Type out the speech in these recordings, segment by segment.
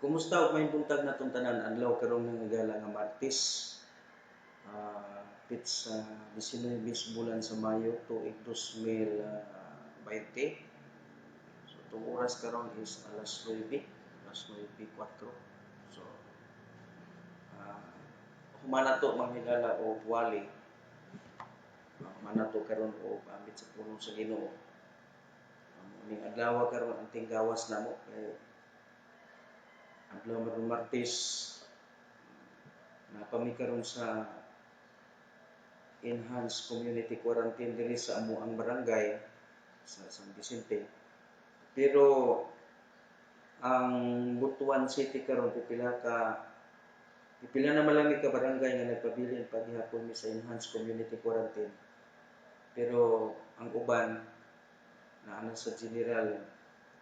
Kumusta ug may buntag natong tanan adlaw karon nga gala nga Martes. Pits 19 bulan sa Mayo tuig 2020. So itong oras karon is alas 9, alas 9:04. So humana to manghigala og wali. Humana to karon og ambit sa pulong sa Ginoo. Ning adlaw karon ang tinggawas namo kay adlaw maron Martes. Napami karon sa enhanced community quarantine diri sa amuang barangay sa San Vicente. Pero ang Butuan City karon pipila na malami ka barangay nga nagpabilin paghihapon mi sa enhanced community quarantine. Pero ang uban naa sa general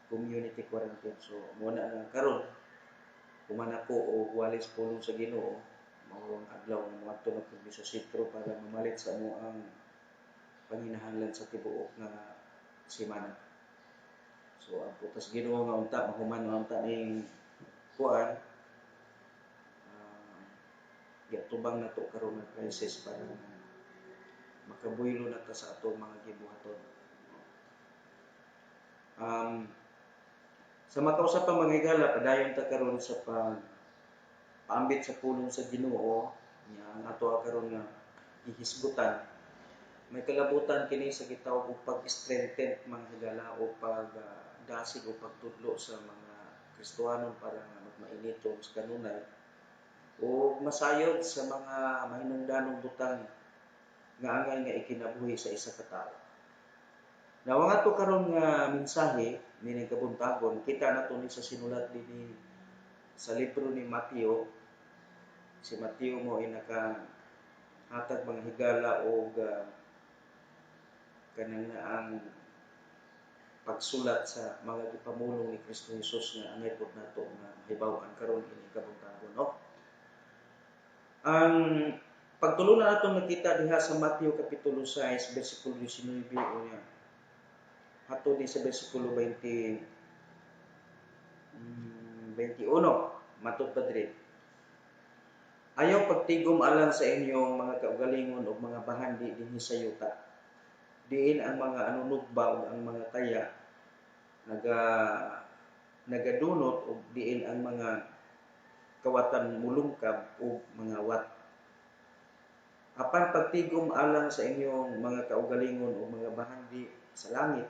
community quarantine. So mo na nga karon humana ko og walis pulong sa Ginoo mao adlaw nga moadto na pud sa sitro para mamalit sa amuang panginahanglan sa tibuok nga semana. So ang putas Ginoo nga unta mahuman nga unta ning kuan giatubang nato karon nga crisis para makabuylo na ta sa atong mga gibuhaton. Sa makausap pa mga higala, padayon ta karon sa paambit sa pulong sa Ginoo nya ang ato karon nga gihisgutan. May kalabutan kini sa gitawag og pag-strengthen mga higala o pagdasig o pagtudlo sa mga Kristohanon para nga magmainiton sa kanunay o masayod sa mga mahinungdanong butang nga angay nga ikinabuhi sa isa ka tawo. Nawang ato karon nga mensahe nining kabuntagon kita nato ni sa sinulat dinhi sa libro ni Mateo. Si Mateo mo ay nakahatag mga higala o kanang ang pagsulat sa mga gipamulong ni Kristo Jesus nga angay pud nato nga mahibaw-an karon ini kabuntagon, no? Ang pagtulunan nato nakita diha sa Mateo kapitulo 6 bersikulo 19 unya hato di sa bersikulo 21 matud pa diri. Ayaw pagtigom alang sa inyong mga kaugalingon o mga bahandi dinhi sa yuta. Diin ang mga anunugba o ang mga taya nagadunot o diin ang mga kawatan mulungkab o mga wat. Apan pagtigom alang sa inyong mga kaugalingon o mga bahandi sa langit,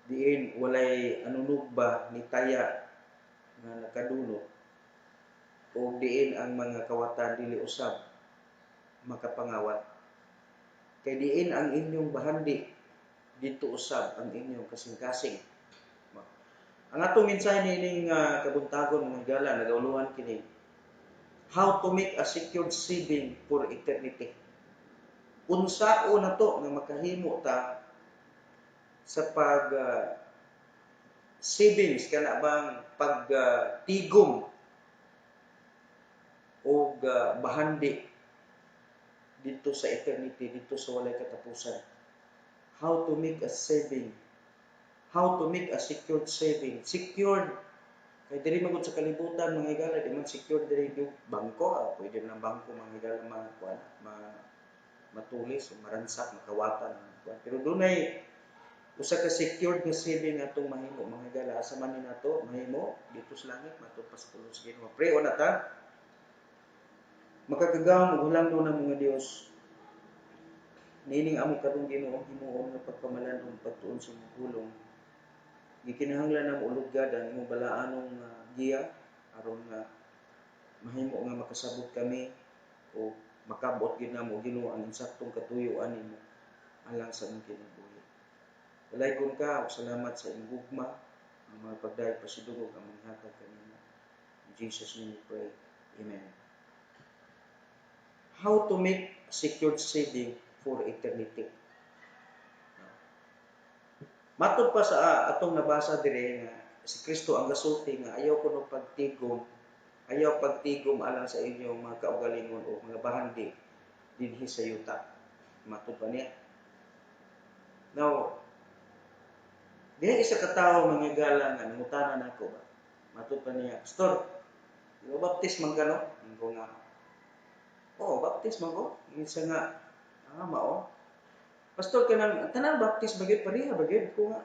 diin walay anunugba ni taya nga nakadunot o diin ang mga kawatan dili usab makapangawat. Kay diin ang inyong bahandi dito usab ang inyong kasing-kasing. Ang atong mensahe nining kabuntagon mga higala nagauluhan kini how to make a secured saving for eternity. Unsao na to nga makahimo ta sa pag savings kana bang pagtigom o bahandi dito sa eternity, dito sa walay katapusan. How to make a saving. How to make a secured saving. Secured. Kaya diri magod sa kalibutan mga higala, di man secured diri yung bangko. Pwede na bangko mga higala matulis, maransak, makawatan. Pero dunay usa ka secured nga saving atong mahimo mga higala. Asa man ni nato mahimo dito sa langit, matupas pulos Ginoo. Pray on ta. Makakagawang og hulangdo ng mga Dios. Nining amo karong Ginoo himuon nga pagpamalandong pagtuon sa imong pulong. Gikinahanglan na uluggadan imong balaanong giya aron nga mahimo nga makasabot kami o makabot gid namo Ginoo ang insaktong katuyoan nimo alang sa imong kinabuhi. Walay kun ka og salamat sa imong gugma ang mga pagdayeg pasidungog ang mga hatag kanimo. In Jesus name we pray. Amen. How to make secured saving for eternity. Matod pa sa atong nabasa dire nga si Kristo ang gasulti nga ayaw kuno pagtigom alang sa inyong mga kaugalingon o mga bahandi dinhi sa yuta. Matod pa niya. Now, diha isa ka tawo mga higala nga nangutanan nako ba. Matod pa niya, Pastor, baptis man ka no? Ko nga, oh, baptis man ko. Minsan nga, mao. Pastor, kanang tanan baptis bagay pareha bagay ko nga.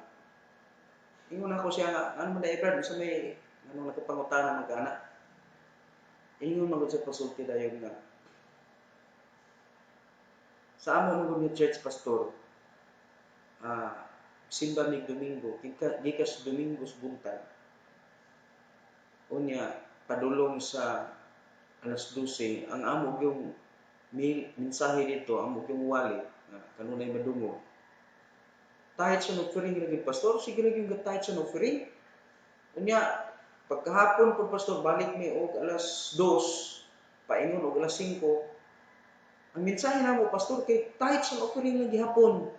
Ingon ako siya nga, ano man na Brad, sa may anong nakapangutana magana. Ingon man sa pasulti dayon nga. Sa amo mo ni church pastor, simba ni Domingo, gikas Domingos buntag. Unya padulong sa alas 12, ang amo yung mensahe dito, amo yung wali, kanunay madungo. Tahit sa offering lagi pastor, sige lagi yung tahit sa offering. Unya pagkahapon po pastor balik mi og alas 2, paingon og alas 5. Ang mensahe namo pastor kay tahit sa offering lagi hapon.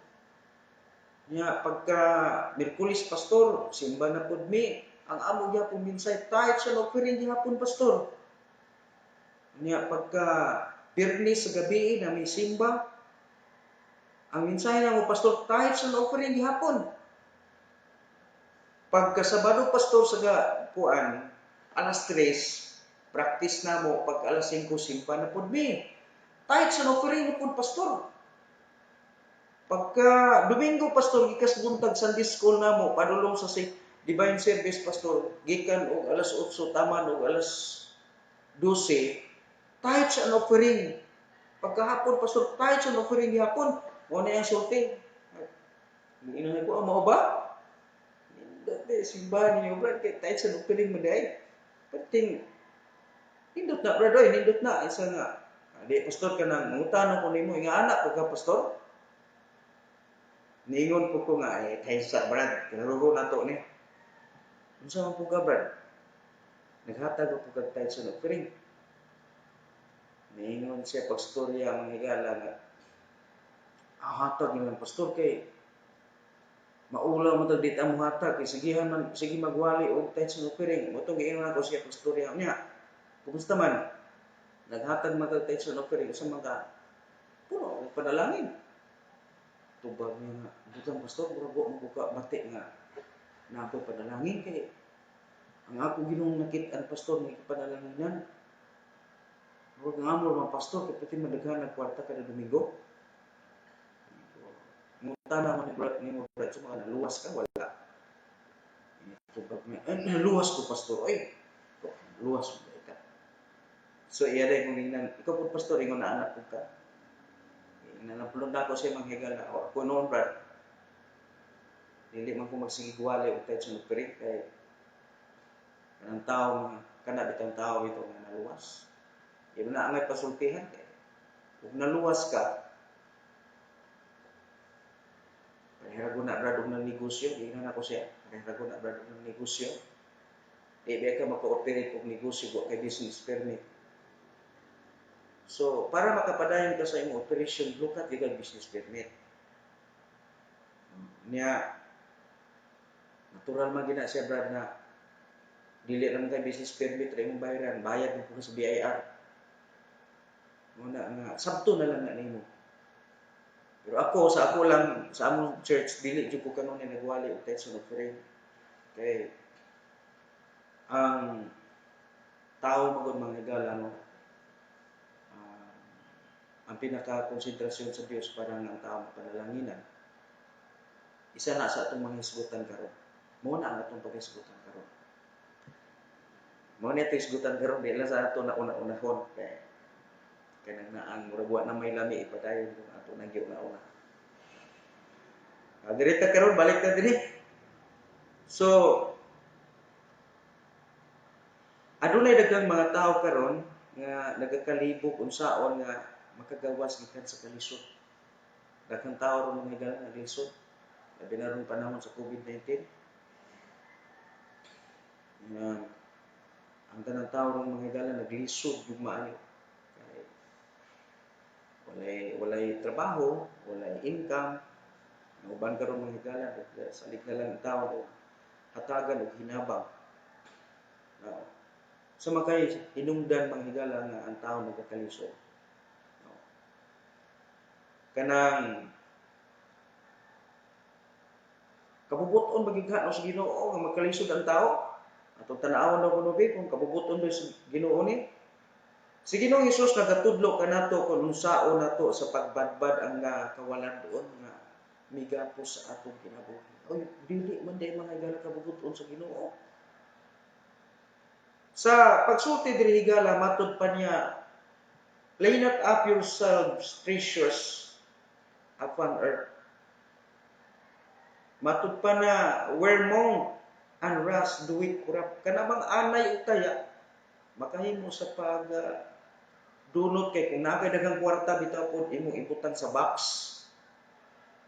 Nya pagka Miyerkules pastor, simba na pud mi, ang amo gyapon mensahe tahit sa offering gihapon pastor. Nya pagka Biyernes sa gabi na may simba, ang mensahe namo pastor tahit sa offering gihapon. Pagka Sabado pastor sa kuan, alas 3, practice namo pag alas 5 simba na pud mi. Tahit sa offering na pud pastor. Pagka Domingo pastor gikas buntag Sunday school namo padulong sa divine service pastor gikan og alas 8 taman og alas 12 tahit sa offering. Pagkahapon pastor tahit sa offering gihapon. Mo na yang sulti. Ina ko mao ba? Dati simbahan niyo brad kay tahit sa offering maday. Pating nindot na brad oy, nindot na isa nga. Di pastor kanang mangutano ko nimo nga anak pagka pastor. Ningon po ko nga tahit sa brad, kinarugo na to ni. Unsa man po ka brad? Naghatag po kag tahit sa offering. Ningon siya pagstorya ang higala nga hatag ni pastor kay maulaw mo tag dita mo hatag kay sige magwali og tahit sa offering. Mo tong giingon ako siya pagstorya niya. Kumusta man? Naghatag man tag tahit sa offering sa mga puno panalangin. Tubag niya nga, butang pastor, burago mo buka bati nga na ako panalangin kay ang ako ginong nakit-an pastor ni panalanginan. Huwag nga mo mga pastor, kaya pati madaghan nagkwarta kada Domingo. Munta naman ni mo brad, so mga naluwas ka, wala. Naluwas ko pastor, ay, luwas mo ka. So iya rin kung hingnan, ikaw po pastor, ingon na anak ko ka. Nanapulong na ako siya manghigal na ako noon brad. Dili man ko magsigigwali o tahit sa offering kay kanang tao kana bitang tao ito nga naluwas. Iba na angay pasultihan kay kung naluwas ka, panirago na brad og negosyo, ingnan ako siya, panirago na brad og negosyo. Iba ka maka-operate og negosyo wa kay business permit. So, para makapadayon ka sa imong operation, look at legal business permit. Niya, natural man gina siya brad na dili lang kay business permit ra imong bayaran, bayad mo sa BIR. Muna nga sabto na lang na nimo. Pero ako lang sa among church dili jud ko kanon nagwali og tahit sa offering. Kay ang tao magud manghigala no. Ang pinaka-konsentrasyon sa Dios para ang tao mapanalanginan. Isa na sa atong mga hisgutan karon. Mo na ang atong paghisgutan karon. Mo ni hisgutan karon di lang sa ato na una-unahon kay kanang naang murag na may lami ipadayon kung ato nang giuna-una. Direta karon balik ta dinhi. So adunay daghang mga tao karon nga nagakalibog unsaon nga makagawas gikan sa kalisod. Daghang tao ron mga nga lisod. Labi na ron panahon sa COVID-19. Ang tanang tao ron mga naglisod ug maayo. Walay trabaho, walay income. Uban karon mga higala, salig na lang ang tao hatagan og hinabang. So makay hinungdan mga higala nga ang tao nagkakalisod. Kanang kabubuton magighan sa Ginoo nga magkalisod ang tao. Atong tanawon na kuno kung kabubuton do sa Ginoo ni. Si Ginoong Hesus nagatudlo kanato kung unsaon nato sa pagbadbad ang kawalan doon nga migapos sa atong kinabuhi. Oy, dili man day mga higala kabubuton sa Ginoo. Sa pagsulti diri higala matud pa niya, lay not up yourselves treasures upon earth. Matud pa na where moth and rust do it corrupt. Kanamang anay utaya makahimo sa pag dunot kay kung nakay daghang kwarta bitaw pod imo ibutan sa box.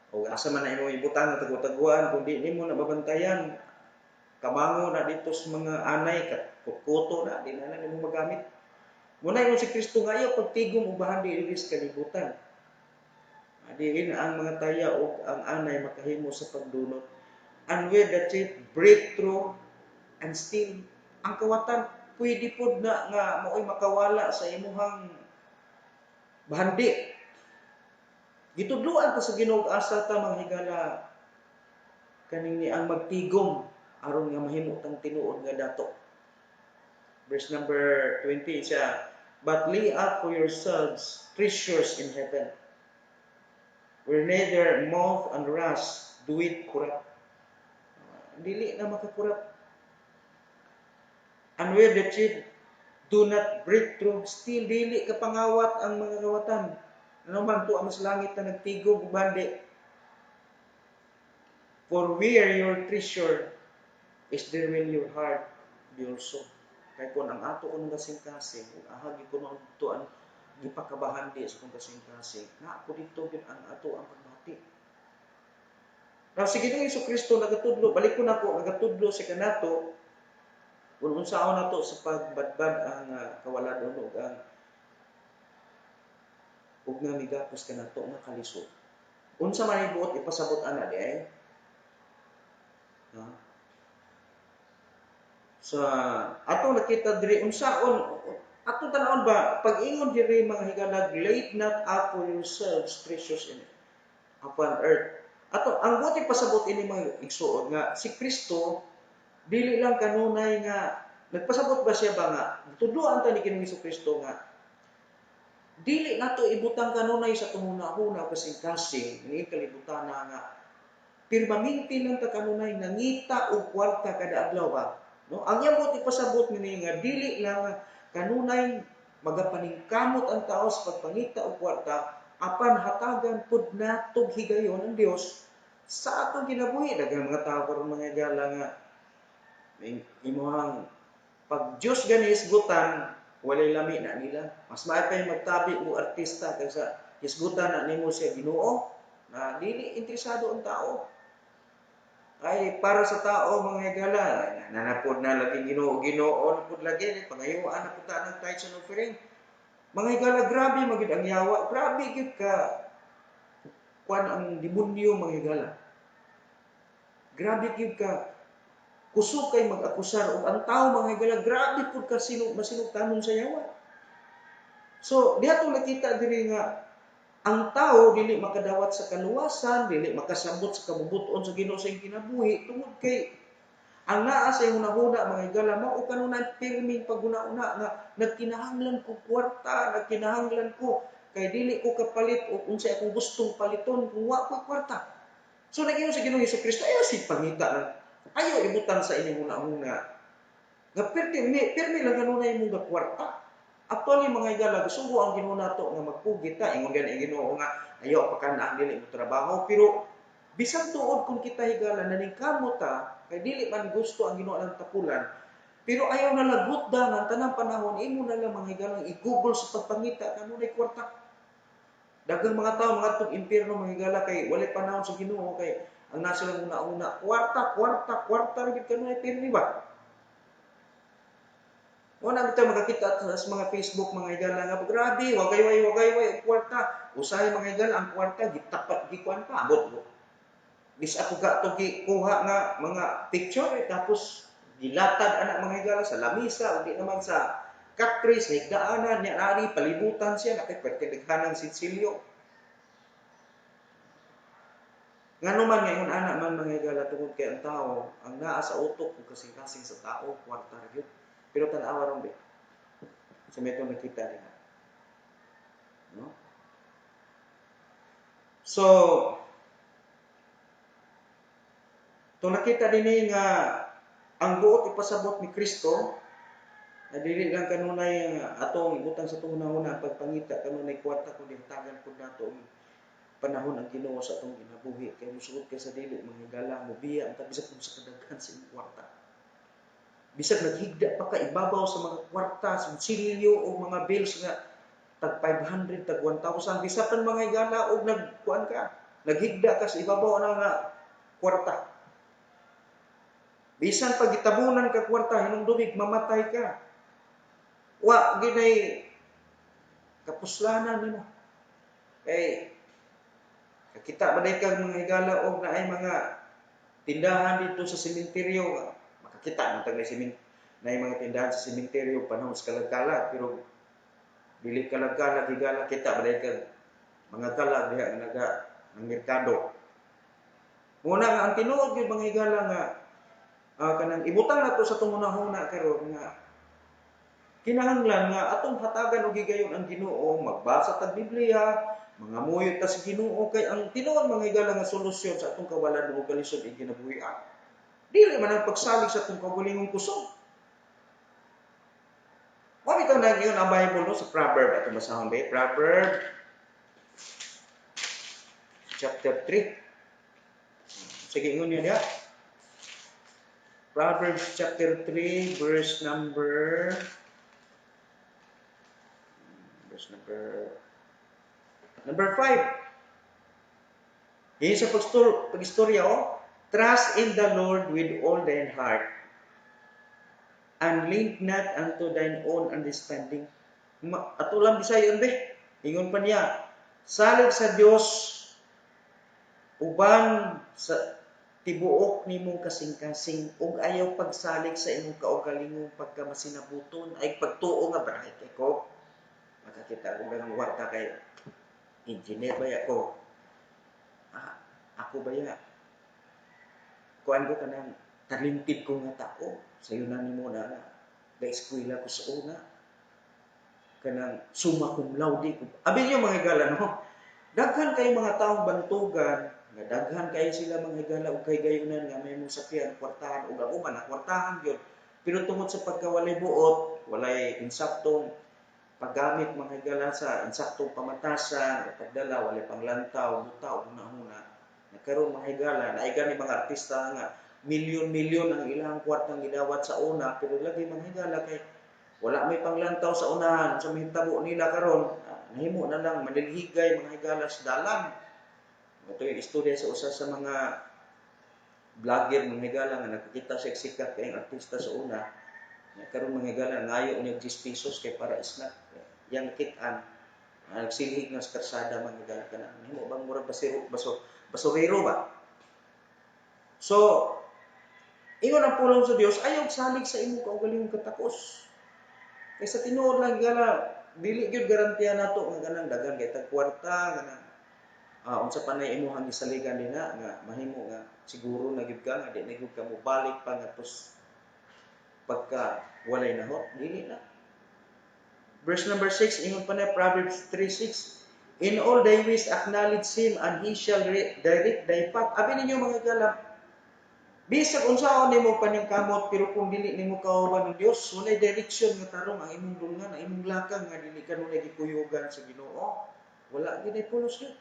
O asa man na imo ibutan na tago-taguan kun di nimo na mabantayan, kamango na dito sa mga anay kuto na di na nimo magamit. Muna yung si Kristo nga iyo pagtigom ubahan di ilis kalibutan. Diin ang mga taya o ang anay makahimo sa pagdunot. And with the thief break through and steal. Ang kawatan pwede pod na nga mao'y makawala sa imuhang bahandi. Gitudloan ta sa Ginoo asa ta mga higala kaning ang magtigom aron nga mahimo tang tinuod nga dato. Verse number 20 siya, but lay up for yourselves treasures in heaven, where neither moth and rust do it corrupt. Dili na makakurap. And where the thief do not break through, still dili kapangawat ang mga kawatan. Ano man to ang mas langit na nagtigom ubandi. For where your treasure is, there will your heart be also. Kaya kung ang ato kung kasing-kasing, kung ahagi ko ng tuan, gipakabahan di sa kung kasing-kasing, na ako dito ang ato ang pagbati. Now, sige nung Iso Kristo, nagatudlo, balik ko na po, nagatudlo si kanato, kung unsaon na to sa pagbadbad ang kawalan o ang ug nga migapos kanato nga kalisod. Unsa man ibuot ipasabot ana di ay? Sa ato nakita diri unsaon ato tan-awon ba pag-ingon diri mga higalag, lay not up for yourselves treasures in upon earth. Ato ang buti pasabot ini mga igsuon nga si Kristo dili lang kanunay nga nagpasabot ba siya ba nga tudloan ta ni Ginoong Kristo nga dili nato ibutang kanunay sa tumuna-huna kasing-kasing ni kalibutan nga permanente lang ta kanunay nangita og kwarta kada adlaw ba. No, ang iyang ipasabot ni nga dili lang kanunay magapaningkamot ang tao sa pagpangita og kwarta apan hatagan pud natog higayon ang Dios sa atong kinabuhi. Daghang mga tao karon mga higala nga imuhang pag Dios gani isgutan walay lami na nila. Mas maaypay magtabi mo artista kaysa isgutan na nimo siya Ginoo na dili interesado ang tao. Ay para sa tao mga higala nanapod na lagi Ginoo napod lagi pangayuan na pud ta ng tithes and offering. Mga higala grabe magid ang yawa, grabe gid ka kuan ang demonyo mga higala. Grabe gid ka kusog kay mag-akusar og ang tao mga higala grabe pud ka masinugtanon sa yawa. So diha to nakita diri nga ang tao dili makadawat sa kaluwasan, dili makasabot sa kabubuton sa Ginoo sa kinabuhi tungod kay ang naa sa hunahuna mga higala mao kanunay pirming paguna-una nga nagkinahanglan ko kwarta, nagkinahanglan ko kay dili ko kapalit og unsay akong gustong paliton kung wa ko kwarta. So nagingon sa Ginoong Kristo ayo si pangita na ayo ibutan sa inyong hunahuna nga pirmi lang kanunay imong kwarta. Actually mga higala gusto ang Ginoo nato nga magpugit ta ingon gani Ginoo nga ayo pakanaan dili mo trabaho pero bisan tuod kung kita higala naningkamot ta kay dili man gusto ang Ginoo ang tapulan pero ayaw na lagutda ng tanang panahon imo na lang mga higala i-google sa pagpangita kanunay kwarta. Daghang mga tao mga tug impierno mga higala kay walay panahon sa Ginoo kay ang nasa lang una kwarta gid kanunay pirmi ba. Una bitaw makakita sa mga Facebook mga higala nga grabe wagay kwarta. Usahay mga higala ang kwarta gitapat gikuan pa abot mo. Bis ako ga to kuha nga mga picture tapos gilatad anak mga higala sa lamisa ug di naman sa kakris higdaanan nya ari palibutan siya nakay perti daghanang sitsilyo. Ngano man ngayon anak man mga higala tungod kay ang tao, ang naa sa utok ug kasing-kasing sa tao kwarta gyud. Pero tan-awa ron be. Sa meto nakita nila. No? So, to nakita dinhi nga ang buot ipasabot ni Kristo na dili lang kanunay atong ibutang sa tunahuna pagpangita kanunay kwarta kundi hatagan pud nato panahon ang Ginoo sa atong ginabuhi kay musuot kay sa dili manghigala mo biya ang bisag kung sa kadaghan sa imong kwarta. Bisag naghigda pa ka ibabaw sa mga kwarta, sa silyo o mga bills nga tag 500, tag 1,000 bisapan mga higala og nagkuan ka, naghigda ka sa ibabaw na nga kwarta. Bisan pag gitabunan ka kwarta hinungdumig mamatay ka. Wa ginay kapuslanan nimo. Kay kita baday kag mga higala og naay mga tindahan dito sa sementeryo, makakita man tag naay mga tindahan sa sementeryo panahon sa kalagkala pero dili kalagkala higala kita baday kag mga kalag diha nga naga ng merkado. Muna nga ang tinuod gyud mga higala nga kanang ibutang nato sa tunghuna karon nga kinahanglan nga atong hatagan og gigayon ang Ginoo, magbasa tag Biblia, mga muyot ta sa Ginoo kay ang tinuod mga higala nga solusyon sa atong kawalan ug kalisod ing kinabuhian. Dili man ang pagsalig sa atong kaugalingong kusog. Mo bitaw na ngayon ang Bible no sa Proverb atong basahon ba? Proverb chapter 3. Sige ingon niya diha. Proverbs chapter 3 verse number number 5. Yung sa pag-istorya, trust in the Lord with all thine heart, and lean not unto thine own understanding. Ato lang bisayon be. Ingon pa niya, salig sa Dios uban sa tibuok nimong kasing-kasing ug ayaw pagsalig sa imong kaugalingong pagkamasinabuton ay pagtuo nga barahay kay ko. Makakita ko ng warta kay engineer ba ako? Ako ba ya? Kuan ko kanang talented ko nga tao. Sayo na nimo na eskwela ko sa una. Kanang summa cum laude ko. Abi niyo mga higala no. Daghan kay mga taong bantugan, nga daghan kay sila mga higala ug kay gayunan nga may mong sakyan kwartahan ug ang uban na kwartahan gyud. Pero tungod sa pagkawalay buot, walay insaktong paggamit mga higala sa insaktong pamatasan, pagdala walay panglantaw, buta ug una-una. Nagkaroon mga higala na ay gani mga artista nga milyon-milyon ang ilang kwartang gidawat sa una pero lagi mga higala kay wala may panglantaw sa unahan sa mahitabo nila karon nahimo na lang manilhigay mga higala sa dalan. Ito yung istorya sa usa sa mga vlogger mga higala nga nakikita sa sikat kay artista sa una karon mga higala ngayo niya 10 pesos kay para snack yang kitan nagsilhig na sa karsada mga higala kana nahimo bang murag basurero ba. So ingon ang pulong sa Dios ayaw salig sa imong kaugalingong katakos. Kay sa tinuod lang gala dili gyud garantiya nato nga kanang daghan kay tag kwarta kanang unsa pa nay imong gisaligan dinha nga mahimo nga siguro na gyud ka nga di na gyud ka mobalik pa nga tos pagka walay nahot dili na. Verse number 6 ingon pa na Proverbs 3:6 in all thy ways acknowledge him and he shall direct thy path. Abi ninyo mga higala bisag unsaon nimo paningkamot pero kung dili nimo kauban ng Dios walay direksyon nga tarong ang imong dulngan ang imong lakang nga dili kanunay gikuyogan sa Ginoo wala gid pulos gyud.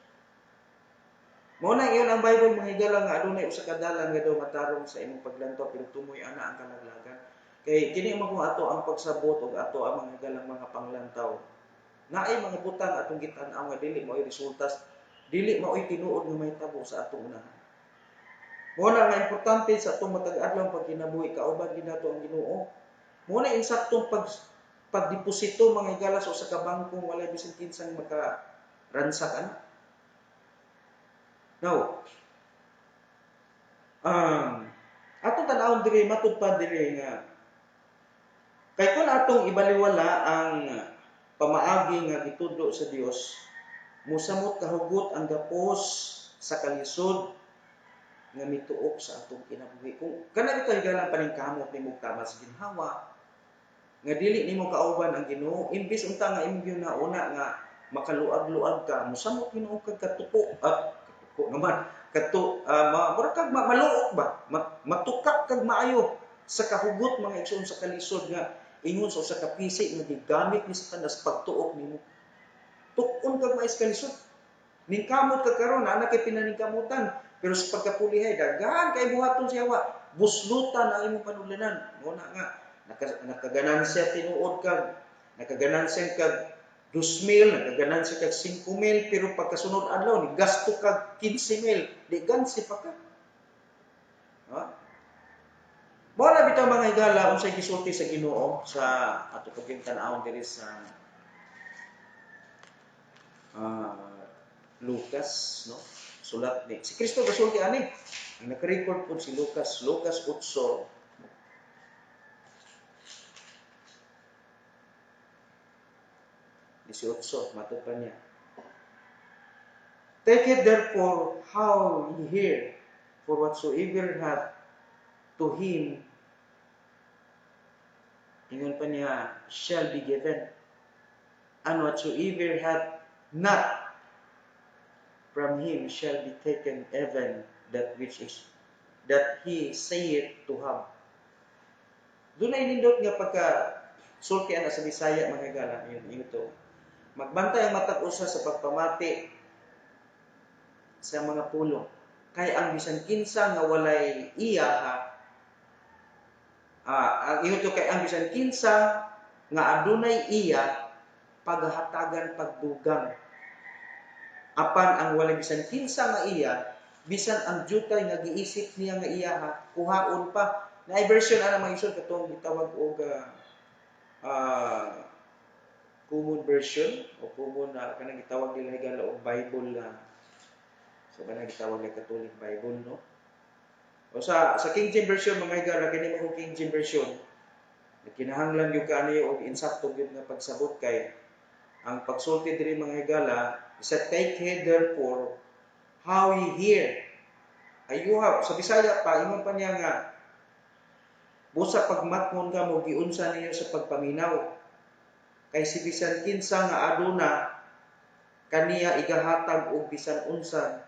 Mao na iyon ang Bible mga higala nga adunay usa ka dalan nga daw matarong sa imong paglantaw pero tumoy ana ang kalaglagan kay kini man kung ato ang pagsabot ug ato ang mga higalang mga panglantaw naay mga butang atong gitan-aw nga dili mao'y resultas dili mao'y tinuod nga mahitabo sa atong unahan. Muna nga importante sa atong matag-adlaw pagkinabuhi kauban gid nato ang Ginoo. Muna insaktong pagdeposito mga higala sa usa ka bangko walay bisan kinsang makaransakan. Now, atong tan-awon diri matud pa diri nga kay kun atong ibaliwala ang pamaagi nga gitudlo sa Dios, mosamot kahugot ang gapos sa kalisod nga mituok sa atong kinabuhi. Kung kana bitaw higala paningkamot nimo tama sa ginhawa, nga dili nimo kauban ang Ginoo, imbis unta nga imong ginauna nga makaluag-luag ka, mosamot Ginoo kag katuko katuko naman mura kag maluok ba, matukak kag maayo sa kahugot mga igsoon sa kalisod nga ingon sa usa ka pisi nga gigamit ni sa kandas pagtuok nimo. Tukon kag mais kalisod. Ningkamot ka karon ana kay pinaningkamutan, pero sa pagkapulihay daghan kay buhaton siya wa buslutan ang imong panudlanan. Mo na nga nakaganansya tinuod kag nakaganansya kag 2,000, nakaganansya kag 5,000, pero pagkasunod adlaw ni gasto kag 15,000, di gansi pa ka. Ha? Mo na bitaw mga higala unsay gisulti sa Ginoo sa ato paging tan-awon diri sa Lucas, no? Sulat ni si Kristo gasulti ani. Ang naka-record po si Lucas 8 18, matod pa niya. Take it therefore how ye hear, for whatsoever hath to him, ingon pa niya, shall be given, and whatsoever hath not from him shall be taken even that which is that he saith to have. Doon ay nindot nga pagka sulti ana sa Bisaya mga higala, yun ito. Magbantay ang matag usa sa pagpamati sa mga pulong. Kay ang bisan kinsa nga walay iya ang ito kay ang bisan kinsa nga adunay iya paghatagan pagdugang. Apan ang walay bisan kinsa nga iya bisan ang jutay nga giisip niya nga iya kuhaon pa. Na version ana mga isod katong gitawag og common version o common kanang gitawag nila higala og Bible so kanang gitawag nila Catholic Bible, no? O sa King James version mga higala kini mo King James version kinahanglan gyud kaniyo og insakto gyud nga pagsabot kay ang pagsulti diri mga higala isa take heed therefore how ye hear. Ay you have sa Bisaya pa ingon pa niya nga busa pagmatmon ka mo giunsa niyo sa pagpaminaw. Kay si bisan kinsa nga aduna kaniya igahatag og bisan unsa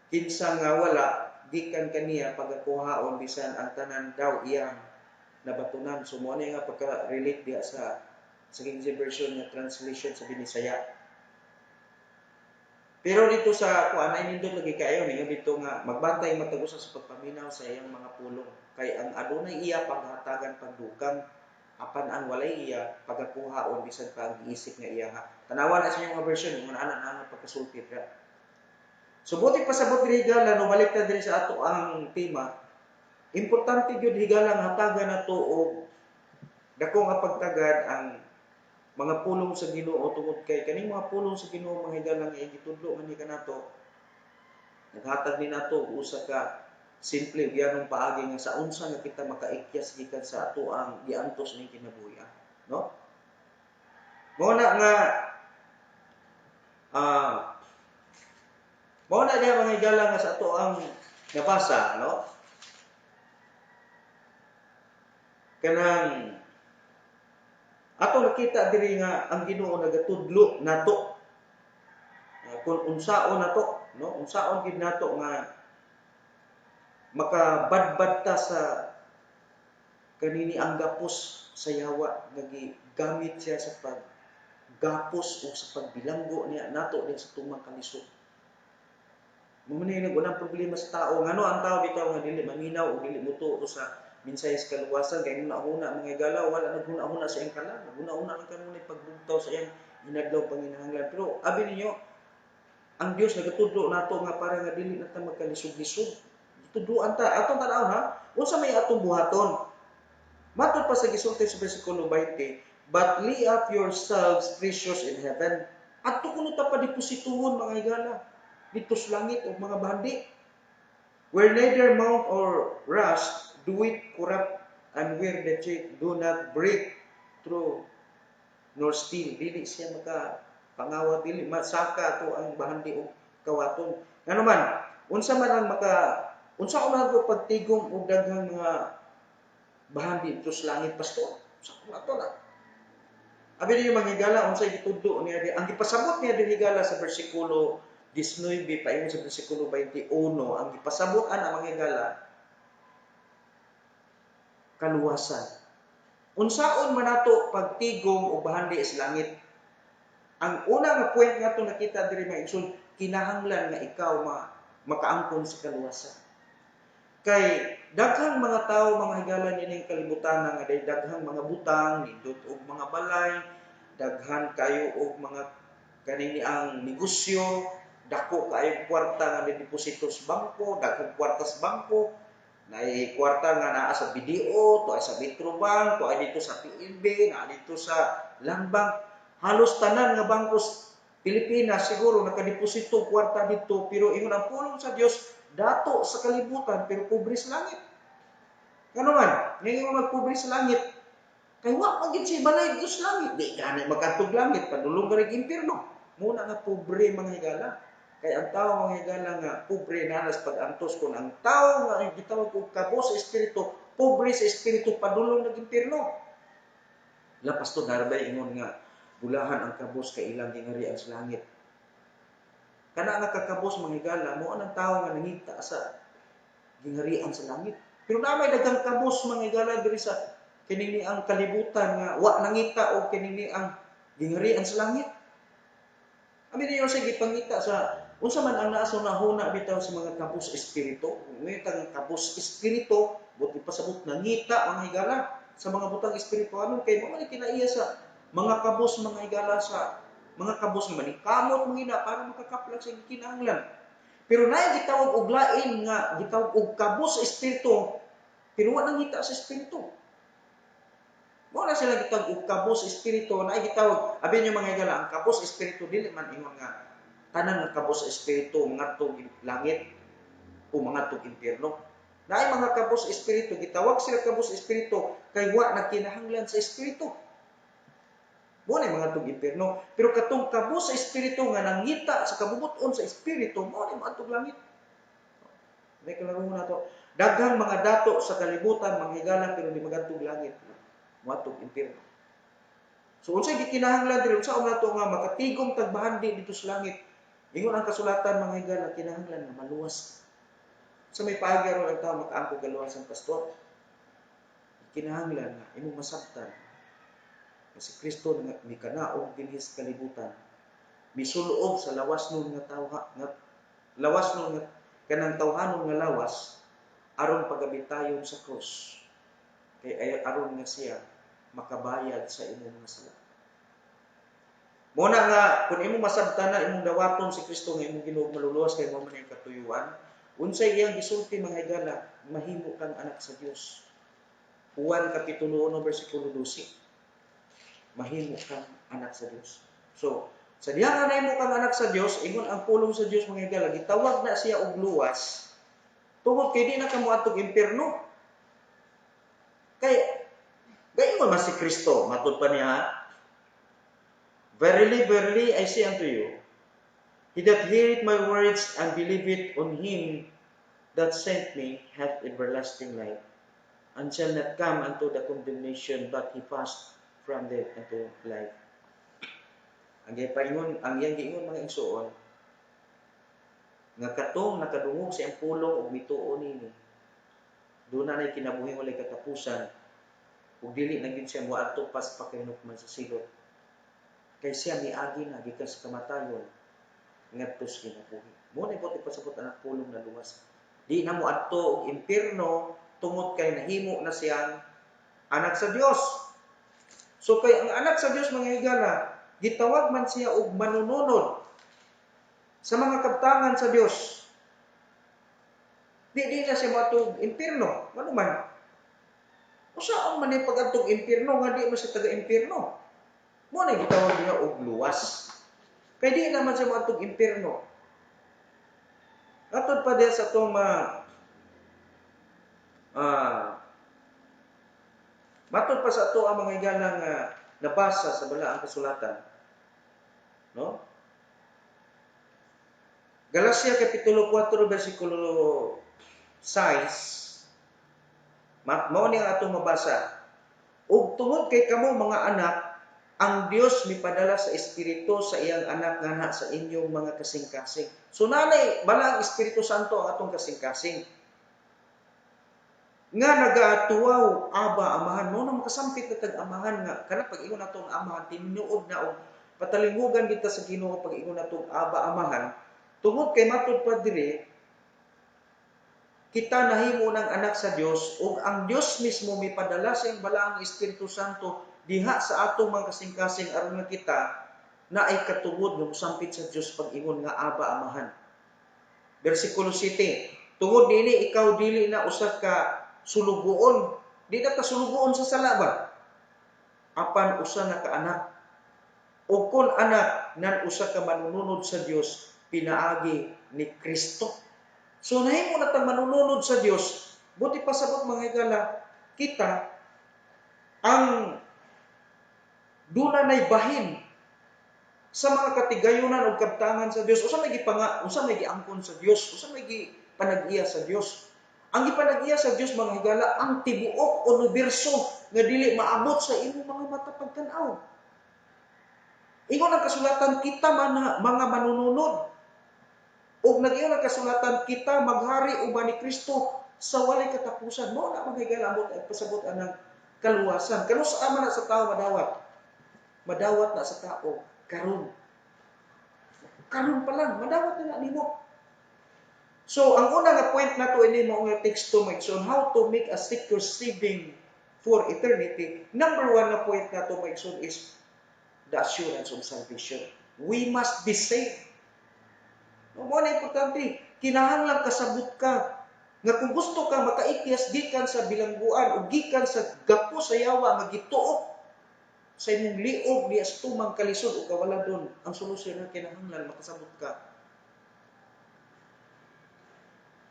kinsa nga wala gikan kaniya pagakuhaon bisan ang tanan daw iyang nabatunan. So mo ani nga pagka-relate diha sa King James version nga translation sa Binisaya. Pero dito sa kuan ay nindot lagi kayo nga dito nga magbantay matag usa sa pagpaminaw sa iyang mga pulong. Kay ang adunay iya paghatagan pagdukang apan ang walay iya pagakuhaon bisan pa ang giisip nga iya tanawan na sa mga version mga ana pagkasulti ra. So buti pasabot diri higala no balik ta diri sa ato ang tema. Importante gyud higala nga hatagan nato og dako nga pagtagad ang mga pulong sa Ginoo tungod kay kaning mga pulong sa Ginoo mga higala nga gitudlo man ni kanato naghatag ni nato usa ka simple biyanong paagi nga sa unsa nga kita makaikyas gikan sa ato ang giantos ning kinabuhi, no? Mo na nga mo na diha mga higala nga sa ato ang nabasa, no? Kanang ato nakita diri nga ang Ginoo nagatudlo nato kung unsaon nato, no? Unsaon gid nato nga makabadbad ta sa kanini ang gapos sa yawa nga gigamit siya sa paggapos o sa pagbilanggo niya nato din sa tumang kalisod. Mo man unang problema sa tao ngano ang tao bitaw nga dili maminaw o dili mutuo sa minsay sa kaluwasan kay una mga galaw wala naghuna-huna sa iyang kalan, naghuna-huna lang kanunay pagbugtaw sa iyang hinadlaw panginahanglan. Pero abi ninyo ang Dios nagatudlo nato nga para nga dili na ta magkalisod-lisod. Tudloan ta atong tan-aw unsa may atong buhaton. Matod pa sa gisulti sa bersikulo 20, but lay up yourselves treasures in heaven. Adto kuno ta pa deposituhon mga higala dito sa langit o mga bahandi where neither moth or rust do it corrupt and where the thief do not break through nor steal. Dili siya maka pangawa dili masaka to ang bahandi o kawaton. Ngano man unsa man ang Unsa man ko pagtigom og daghang mga bahan dito sa langit, pastor? Unsa man ato na? Abi niyo manghigala unsay gitudlo niya di. Ang gipasabot niya dinhi higala sa bersikulo 19 paingon sa bersikulo 21, ang gipasabot ang manghigala kaluwasan. Unsaon man nato pagtigom og bahandi sa langit? Ang una nga point nga to nakita diri maigsoon, kinahanglan nga ikaw makaangkon sa kaluwasan. Kay daghang mga tao mga higala nining kalibutan nga daghang mga butang nindot og mga balay, daghan kayo og mga kanini ang negosyo, dako kayo kwarta nga deposito sa bangko, daghang kwarta sa bangko, nay kwarta nga naa sa BDO, to ay sa Metrobank, to ay dito sa PNB, naa dito sa Land Bank. Halos tanan nga bangko sa Pilipinas siguro nakadeposito kwarta dito, pero ingon ang pulong sa Dios dato sa kalibutan pero pobre sa langit. Ngano man, ngayon magpobre sa langit. Kay wa magid si balay Dios langit, di gani makatug langit padulong ka impierno. Muna nga pobre mga higala. Kay ang tao mga higala nga pobre nanas pag-antos kun ang tao nga gitawag og kabos sa espiritu, pobre sa espiritu padulong nag impierno. Lapas to darbay ingon nga bulahan ang kabos kay ilang gingarian sa langit. Kana nga kakabos mga higala mo ang tao nga nangita sa gingarian sa langit. Pero namay daghang kabos mga higala diri sa kinini ang kalibutan nga wa nangita o kinini ang gingarian sa langit. Ami niyo sa gipangita sa unsa man ang naa sa nahuna bitaw sa mga kabos espiritu. Ngitang kabos espiritu buti pasabot nangita mga higala sa mga butang espirituhanon kay mo man kinaiya sa mga kabos mga higala sa mga kabos nga manikamot mangina para makakaplag sa kinahanglan. Pero naay gitawag og lain nga gitawag og kabos espiritu pero wa nangita sa espiritu. Mo na sila gitawag og kabos espiritu naay gitawag abi niyo mga higala ang kabos espiritu dili man ingon nga tanan nga kabos espiritu ngadtong langit o ngadtong impierno. Naay mga kabos espiritu gitawag sila kabos espiritu kay wa nagkinahanglan sa espiritu. Mo na mga tug impierno, pero katong kabos sa espiritu nga nangita sa kabubuton sa espiritu mo ni maadtog langit. May kalaro na to. Daghang mga dato sa kalibutan manghigala pero di magadtog langit. Maadtog impierno. So unsay gikinahanglan diri unsa nato nga makatigom tagbahandi dito sa langit? Ingon ang kasulatan mga higala kinahanglan nga maluwas. Sa may paagi ron ang tao makaangkon kaluwasan pastor. Kinahanglan nga imong masabtan si Kristo nga mikanaog dinhi sa kalibutan. Misulob sa lawas nun nga tawha nga lawas nun nga kanang tawhanon nga lawas aron pagabitayon sa krus. Kay aron nga siya makabayad sa imong mga sala. Muna nga kun imong masabtan na imong dawaton si Kristo nga imong Ginoo maluluwas kay mo man ang katuyuan, unsay iyang gisulti mga higala, mahimo kang anak sa Dios. Juan kapitulo 1 bersikulo 12. Mahimo kang anak sa Dios. So, sa diha nga nahimo kang anak sa Dios, ingon ang pulong sa Dios mga higala, gitawag na siya og luwas. Tungod kay di na kamo atog impierno. Kay gayon man si Kristo, matud pa niya, verily, verily, I say unto you, he that heareth my words and believeth on him that sent me hath everlasting life, and shall not come unto the condemnation, but he passed from death unto life. Ang iyang giingon mga igsoon, nga katong nakadungog sa iyang pulong og mituo nini, doon na kinabuhi walay katapusan, ug dili na gyud siya moadto pas pakinukman sa silot. Kay siya miagi na gikan sa kamatayon ngadto sa kinabuhi. Mo na ipot ipasabot ang pulong na luwas. Di na moadto og impierno tungod kay nahimo na siyang anak sa Dios. So kay ang anak sa Dios mga higala, gitawag man siya og manununod sa mga kabtangan sa Dios. Di na siya moadto og impierno. Ngano man? Usaon man ni pag-adtog impierno nga di man siya taga-impierno. Mo na gitawag niya og luwas. Kay di naman siya moadtog impierno. Atod pa diha sa tong matod pa sa ato ang mga higala nga nabasa sa balaang kasulatan. No? Galacia kapitulo 4 bersikulo size, mao ni ang atong mabasa. Ug tungod kay kamo mga anak, ang Dios mipadala sa Espiritu sa iyang anak ngana sa inyong mga kasing-kasing. So nanay, bala ang Espiritu Santo ang atong kasing-kasing. Nga nagatuwaw, aba, amahan. Mo na makasampit na tag-amahan nga. Kana pag-ingon natong amahan, tinuod na og patalingugan kita sa Ginoo pag-ingon natong aba, amahan. Tungod kay matud pa diri, kita nahimo ng anak sa Dios ug ang Dios mismo mipadala sa iyang balaang Espiritu Santo diha sa atong mga kasing-kasing aron nga kita na ay katungod nga mosampit sa Dios pag-ingon nga aba, amahan. Bersikulo 7. Tungod niini ikaw dili na usa ka sulugoon, di na ka sulugoon sa sala ba? Apan usa na ka anak. O kun anak nan usa ka manununod sa Dios pinaagi ni Kristo. So nahimo na tang manununod sa Dios. Buti pa sabot mga higala, kita ang dunay bahin sa mga katigayunan o kabtangan sa Dios. Usa may giangkon sa Dios, usa may gipanag-iya sa Dios. Ang gipanag-iya sa Dios mga higala ang tibuok universo nga dili maabot sa imong mga mata pagtan-aw. Ingon ang kasulatan kita mga manununod. Ug nag-ingon ang kasulatan kita maghari uban ni Kristo sa walay katapusan. Mao na mga higala amot ay pasabot anang kaluwasan. Kano sa ama na sa tao madawat? Madawat na sa tao karon. Karon pa lang madawat na nimo. So, ang una nga point nato ini mao nga teksto maigsoon how to make a secure saving for eternity. Number 1 na point nato maigsoon is the assurance of salvation. We must be saved. No mo na importante, kinahanglan kasabot ka nga kung gusto ka makaikyas gikan sa bilangguan o gikan sa gapo sa yawa nga gituok sa imong liog diya sa tumang kalisod o kawaladon, ang solusyon na kinahanglan makasabot ka.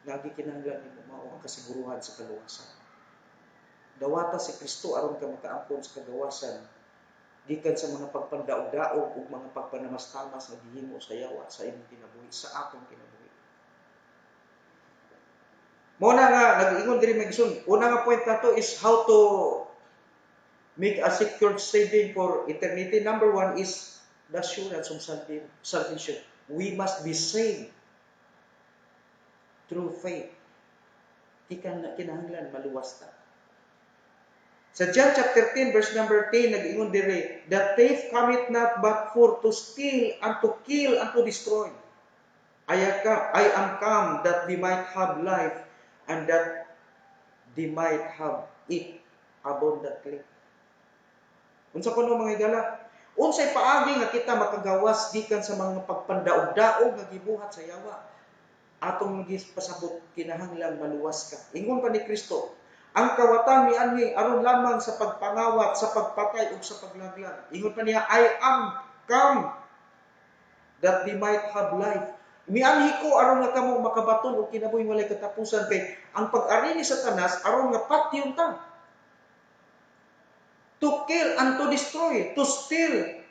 Lagi kinahanglan nimo mao ang kasiguruhan sa kaluwasan. Dawata si Kristo aron ka makaampon sa kagawasan gikan sa mga pagpandaog-daog ug mga pagpanamastamas nga gihimo sa yawa sa imong kinabuhi, sa atong kinabuhi. Mo na nga nag-ingon diri magsun, una nga point nato is how to make a secured saving for eternity. Number 1 is the assurance of salvation. We must be saved through faith. Kinahanglan maluwas ta. Sa John chapter 10 verse number 10 nag-ingon diri, the thief cometh not but for to steal and to kill and to destroy. I am come that they might have life and that they might have it abundantly. Unsa kuno mga higala? Unsay paagi nga kita makagawas gikan sa mga pagpandaog-daog nga gibuhat sa yawa? Atong pasabot kinahanglan maluwas ka. Ingon pa ni Kristo, ang kawatan mianhi aron lamang sa pagpangawat, sa pagpatay ug sa paglaglag. Ingon pa niya, I am come that they might have life. Mianhi ko aron nga kamo makabaton og kinabuhi walay katapusan kay ang pag-ari ni Satanas aron nga patyon ta. To kill and to destroy, to steal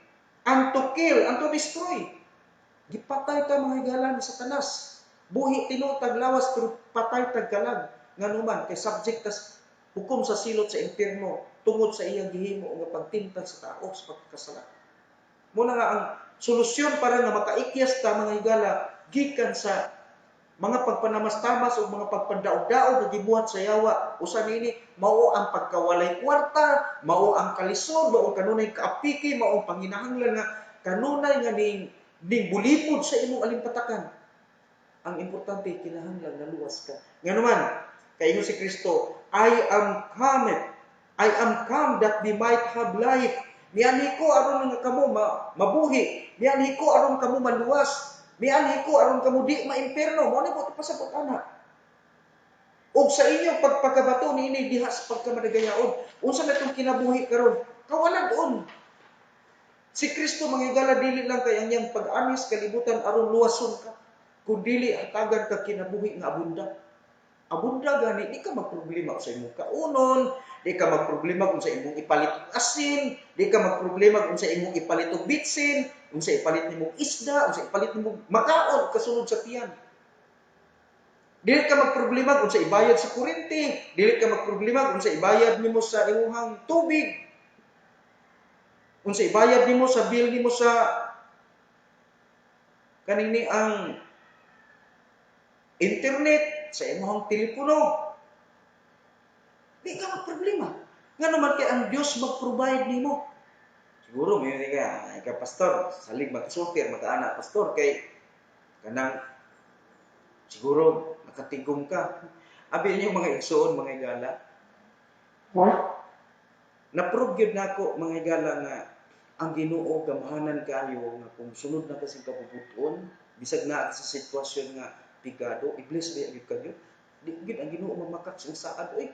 and to kill and to destroy. Gipatay ta mga higala ni Satanas. Buhi tinutag lawas pero patay tagkalag. Nga naman, kay subject tas hukom sa silot sa impyerno tungod sa iyang gihimo nga pagtintag sa tao sa pagkasala. Muna nga ang solusyon para nga makaikyas ta mga higala gikan sa mga pagpanamastamas o mga pagpandaog-daog nga gibuhat sa yawa. Usa nini mao ang pagkawalay kwarta, mao ang kalisod, mao kanunay kaapiki, mao ang panginahanglan nga kanunay nga ning bulipod sa imong alimpatakan. Ang importante kinahanglan naluwas ka. Nga naman, kaingon si Kristo, I am come that they might have life. Mianhi ko aron nga kamo mabuhi. Mianhi ko aron kamo maluwas. Mianhi ko aron kamo di maimpierno. Mo ni mo pasabot ana. Ug sa inyong pagpakabato niini diha sa pagkamadagayaon, unsa na itong kinabuhi karon? Kawalag-on. Si Kristo manghigala dili lang kay ang iyang pag-anis kalibutan aron luwason ka. Kung dili hatagan ka kinabuhi nga abunda. Abunda gani, di ka magproblema kung sa imong kaunon, di ka magproblema kung sa imong ipalit og asin, di ka magproblema kung sa imong ipalit og bitsin, kung sa ipalit nimong isda, kung sa ipalit nimong makaon kasunod sa tiyan. Dili ka magproblema kung sa ibayad sa kuryente, dili ka magproblema kung sa ibayad nimo sa imuhang tubig, kung sa ibayad nimo sa bill nimo sa kanini ang internet, sa imuhang telepono. Di ka magproblema. Nga naman kay ang Dios mag-provide nimo. Siguro may ka pastor, salig makasultir, maka-anak pastor kay kanang siguro nakatigom ka. Abi niyo mga igsoon, mga igala. Na-prove gyud nako mga igala nga ang Ginoo gamahanan kaayo nga kung sunod na kasing kabubuton, bisag na sa sitwasyon nga pigado, i-bless ba gyud kayo? Di gyud ang Ginoo mamakak sa saad oy.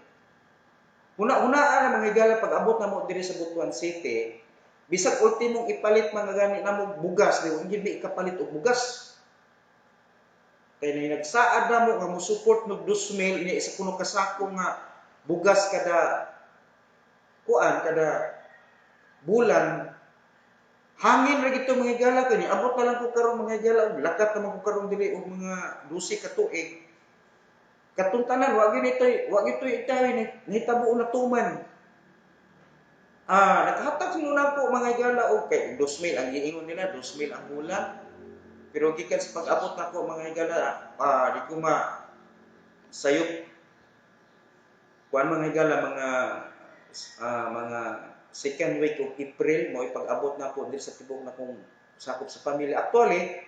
Una-unaan ang mga igala pag abot na mo diri sa Butuan City, bisag ultimong ipalit mga gani namo bugas, di gyud ni ikapalit og bugas. Kaya na nagsaad na mo nga mo support ng 2,000 ini isa kuno kasako nga bugas kada bulan. Hangin ra gito mga igala kani abot na lang ko karon mga igala lakat naman ko karon dili og mga 12 ka tuig. Katuntanan wa gito itawi nahitabo na tuman. Nakahatag sino na po mga igala og kay 2,000 ang giingon nila 2,000 ang bulan. Pero gikan sa pag-abot na ko mga igala di ko sayop kuan mga igala mga second week of April mo ipag-abot na ko diri sa tibok na kong sakop sa pamilya. Actually,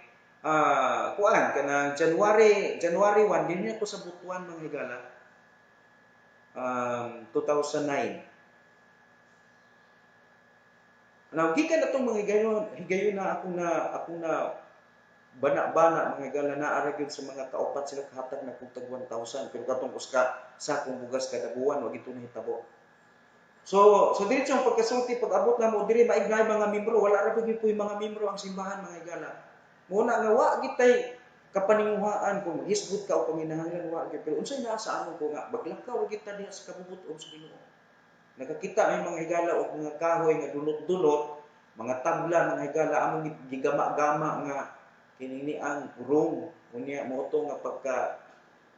kuan kanang January 1 din ako sa Butuan mga higala. 2009. Now, gikan atong mga higayon na ako na bana-bana mga higala na ara gyud sa mga kaupat sila kahatag na kung tag 1,000 pero katong uska sa akong bugas kada buwan wag ito nahitabo. So diretso ang pagkasulti pag-abot na mo diri maignay mga membro wala ra gyud puy mga membro ang simbahan mga higala. Muna nga wa gitay kapaninguhaan kung hisgot ka o paminahanglan wa gyud pero unsay naa sa amo ko nga baglakaw kita diha sa kabubuton sa Ginoo. Nakakita may mga higala og mga kahoy nga dulot-dulot, mga tabla mga higala among gigama-gama nga kinini ang room unya mo to nga pagka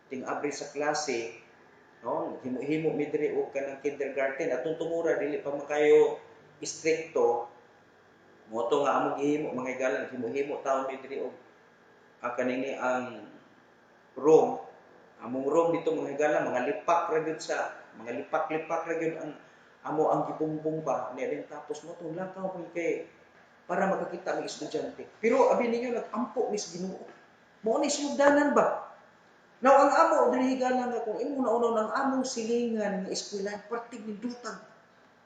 ting-abri sa klase no himo-himo mi diri og kanang kindergarten atong tumura dili pa makayo istrikto mo to nga among gihimo mga higala himo-himo taon mi diri og kanini ang room among room dito mga higala mga lipak ra gyud sa mga lipak-lipak ra gyud ang amo ang gipumpong pa niya din tapos mo to lakaw mo kay para makakita ng estudyante. Pero abi ninyo nag-ampo mis Ginoo. Mao ni sugdanan ba? Now ang amo diri higala nga kung imo nauna ang among silingan nga eskwelahan partig ni dutag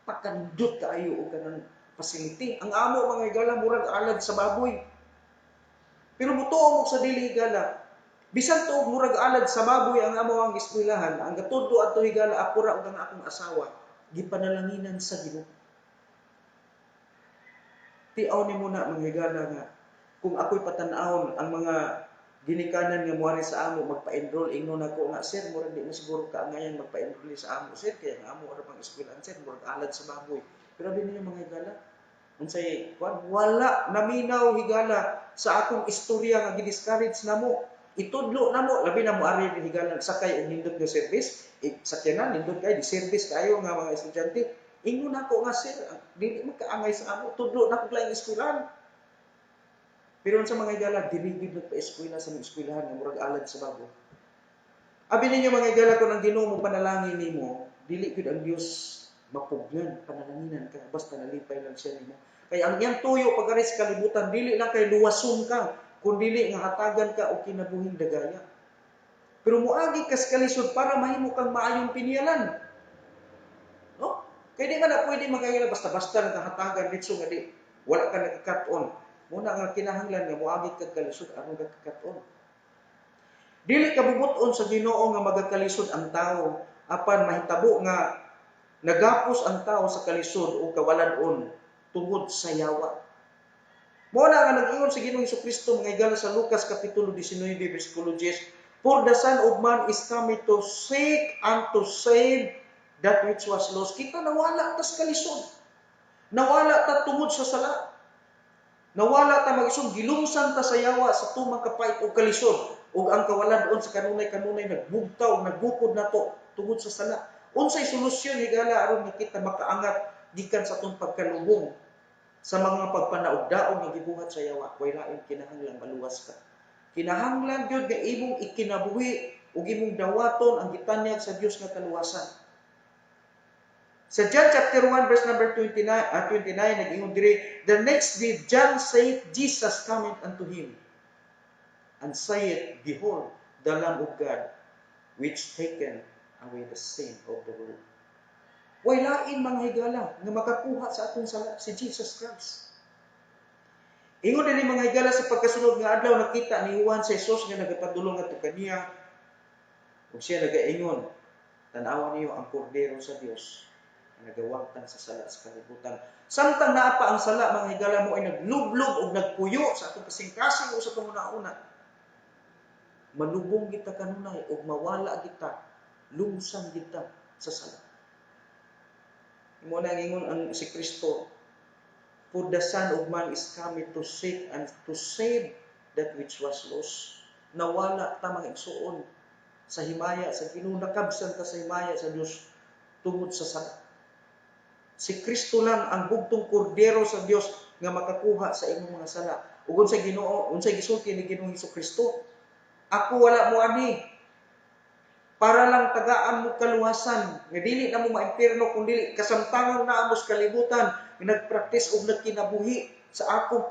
pakandot kaayo og kanang facility. Ang amo mga higala murag alad sa baboy. Pero mutuo mo sa dili higala. Bisan tuog murag alad sa baboy ang amo ang eskwelahan, ang gatudlo adto higala ako ra ug ang akong asawa gipanalanginan sa Ginoo. Tiaw ni muna mga higala nga kung ako'y patanahon ang mga ginikanan nga muari sa amo magpa-enroll ingnon ako nga sir murag di mo siguro ka ngayon magpa-enroll sa amo sir kaya nga amo ara pang eskwelahan sir murag alad sa baboy. Pero din niyo mga higala unsay wala naminaw higala sa akong istorya nga gidiscourage namo. Itudlo namo labi na mo ari higala sakay og nindot nga service sakyanan nindot kay di service kayo nga mga estudyante. Ingon ako nga sir, dili makaangay sa amo, tudlo na ko laing eskwelahan. Pero sa mga higala, diligid na pa eskwela sa mga eskwelahan nga murag alad sa baboy. Abi ninyo mga higala kung ang Ginoo mo panalangin nimo, dili gid ang Dios mapugnan, panalanginan ka basta nalipay lang siya nimo. Kaya ang iyang tuyo pagari sa kalibutan dili lang kay luwason ka, kun dili nga hatagan ka og kinabuhing dagaya. Pero muagi ka sa kalisod para mahimo kang maayong pinyalan. No? Kaya di man na pwede magayala basta-basta nakahatagan dito nga di wala ka nakakat-on. Muna nga kinahanglan nga moagit kag kalisod aron nakakat-on. Dili kabubuton sa Ginoo nga magakalisod ang tao apan mahitabo nga nagapos ang tao sa kalisod o kawalan-on tungod sa yawa. Muna nga nag-ingon sa Ginoong Jesucristo mga higala sa Lucas kapitulo 19 bersikulo 10, "For the Son of Man is coming to seek and to save that which was lost." Kita nawala ta sa kalisod. Nawala ta tungod sa sala. Nawala ta mag-isog, gilumsan ta sa yawa sa tumang kapait o kalisod. O ang kawalan doon sa kanunay-kanunay, nagbugtaw, nagbukod na to, tungod sa sala. Unsay solusyon, higala, aron nga kita makaangat, gikan sa itong pagkalubong sa mga pagpanaog-daog nga gibuhat sa yawa. Way lain, kinahanglan maluwas ka. Kinahanglan yun nga imong ikinabuhi o imong dawaton ang gitanyag sa Dios nga kaluwasan. Sa John chapter 1 verse number 29, nag-ingon diri, the next day John said, Jesus cometh unto him, and saith, behold, the Lamb of God, which taketh away the sin of the world. Way lain mga higala nga makakuha sa atong sala si Jesus Christ. Ingon din mga higala sa pagkasunod nga adlaw, nakita ni Juan sa Jesus nga nagapadulong ato kaniya, ug siya nagaingon, tan-awan niyo ang kordero sa Dios na nagawangtan sa sala sa kalibutan. Samtang naa pa ang sala, mga higala mo ay naglublob o nagpuyo sa atong kasing-kasing o sa itong una-una. Malubong kita kanunay o mawala kita, lumsan kita sa sala. Imo na ingon ang si Kristo, for the Son of Man is coming to seek and to save that which was lost. Nawala ta mga igsuon sa himaya, sa kinunakabsan ta sa himaya sa Dios tungod sa sala. Si Kristo lang ang bugtong kordero sa Dios nga makakuha sa imong mga sala. Ug unsay Ginoo, unsay gisulti ni Ginoong Hesukristo? Ako wala mo ani para lang tagaan mo kaluwasan, nga dili na mo maimpierno kun dili kasamtangan na amos kalibutan, nga nagpraktis og nagkinabuhi sa akong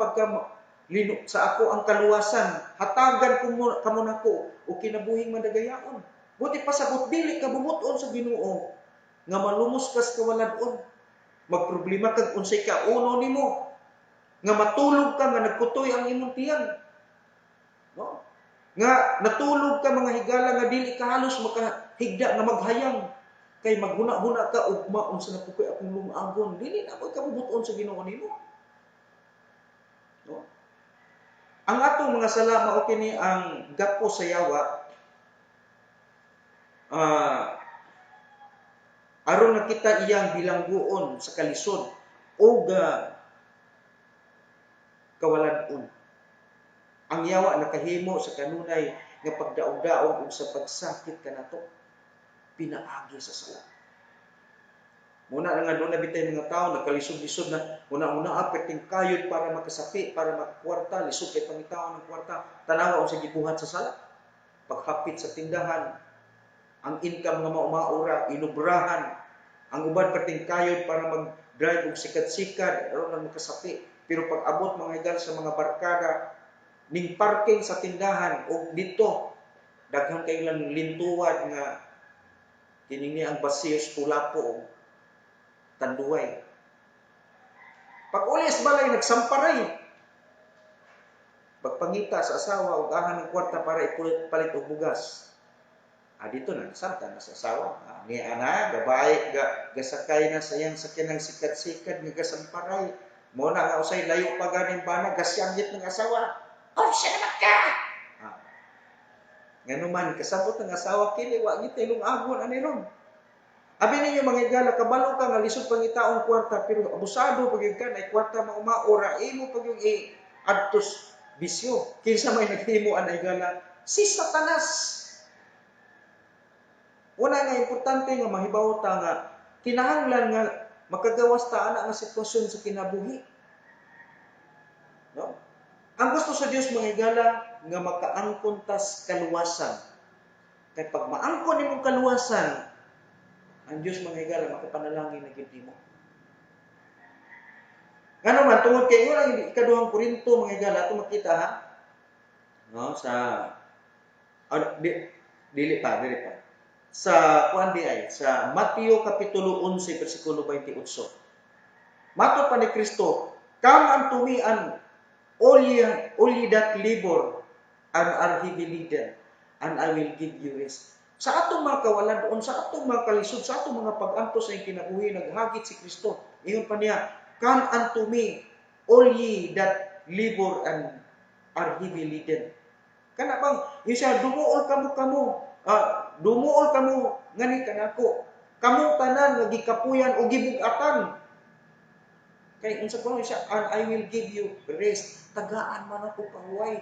sa ako ang kaluwasan, hatagan kamo nako o kinabuhing madagayaon. Buti pasabot dili ka bumuton sa Ginoo nga malumos kas kawalan-on. Magproblema kag unsay kauno nimo nga matulog ka nga nagkutoy ang imong tiyan, no? Nga natulog ka mga higala nga dili ka halos makahigda nga maghayang kay maghuna-huna ka ug maun sa napukoy akong lumagon, dili na magkabubuton sa Ginoo nimo, no? Ang atong mga sala mao kini ang gapo sa yawa, aron nakita iyang bilangguon sa kalisod o kawalan-on. Ang yawa nakahimo sa kanunay nga pagdaog-daog ug sa pagsakit kanato, pinaagi sa sala. Muna nga doon na bitay mga tao, nagkalisod-lisod na, una-una apeting kayod para makasapi, para makakwarta, lisod kay pangitaon ng kwarta, tanawa o sa gibuhat sa sala. Paghapit sa tindahan, ang income nga maura, inubrahan, ang uban pating kayod para mag-drive og sikat-sikat, aron lang makasapi. Pero pag abot mga higal sa mga barkada, ning parking sa tindahan o dito, daghan kayo lang lintuwad nga kining ang basiyos tulapo tanduay. Pag ulis balay nagsamparay, pagpangita sa asawa ug ahan ng kwarta para ipalit og bugas. Dito na nasabtan na sa asawa. Ni ana gabay gasakay na sa iyang sakyan ng sikat-sikat nga gasamparay. Mo na nga usay layo pa ganing bana gasyangit ng asawa. Siya naman ka! Nga naman, kasabot ng asawa kini, wa git ilong agon ani ron. Abi ninyo mga igala, kabalo ka nga lisod pangitaong kwarta, pero abusado pag ka na kwarta maumaora, imo pag yung adtos bisyo. Kinsa may naghimo an igala, si Satanas. Una nga importante nga mahibaw ta nga kinahanglan nga makagawas ta ana nga sitwasyon sa kinabuhi. No? Ang gusto sa Dios mga higala nga makaangkon tas kaluwasan. Kay pag maangkon imong kaluwasan, ang Dios mga higala makapanalangin na gid nimo. Ngano man tungod kay wala ikaduhang Korinto mga higala ato makita ha. No sa dili pa. Sa sa Mateo kapitulo 11 bersikulo 28. Matud pa ni Kristo, "Come unto me and all ye that labor and are heavy laden, and I will give you rest." Sa atong mga kawalan doon, sa atong mga kalisod, sa atong mga pag-antos sa kinabuhi, naghagit si Kristo. Ingon pa niya, "Come unto me, all ye that labor and are heavy laden." Kana bang, yung siya, dumuol kamo ngani kanako. Kamong tanan nga gikapuyan o gibugatan. Kay unsa pa siya, and I will give you rest. Tagaan man ako pahuway.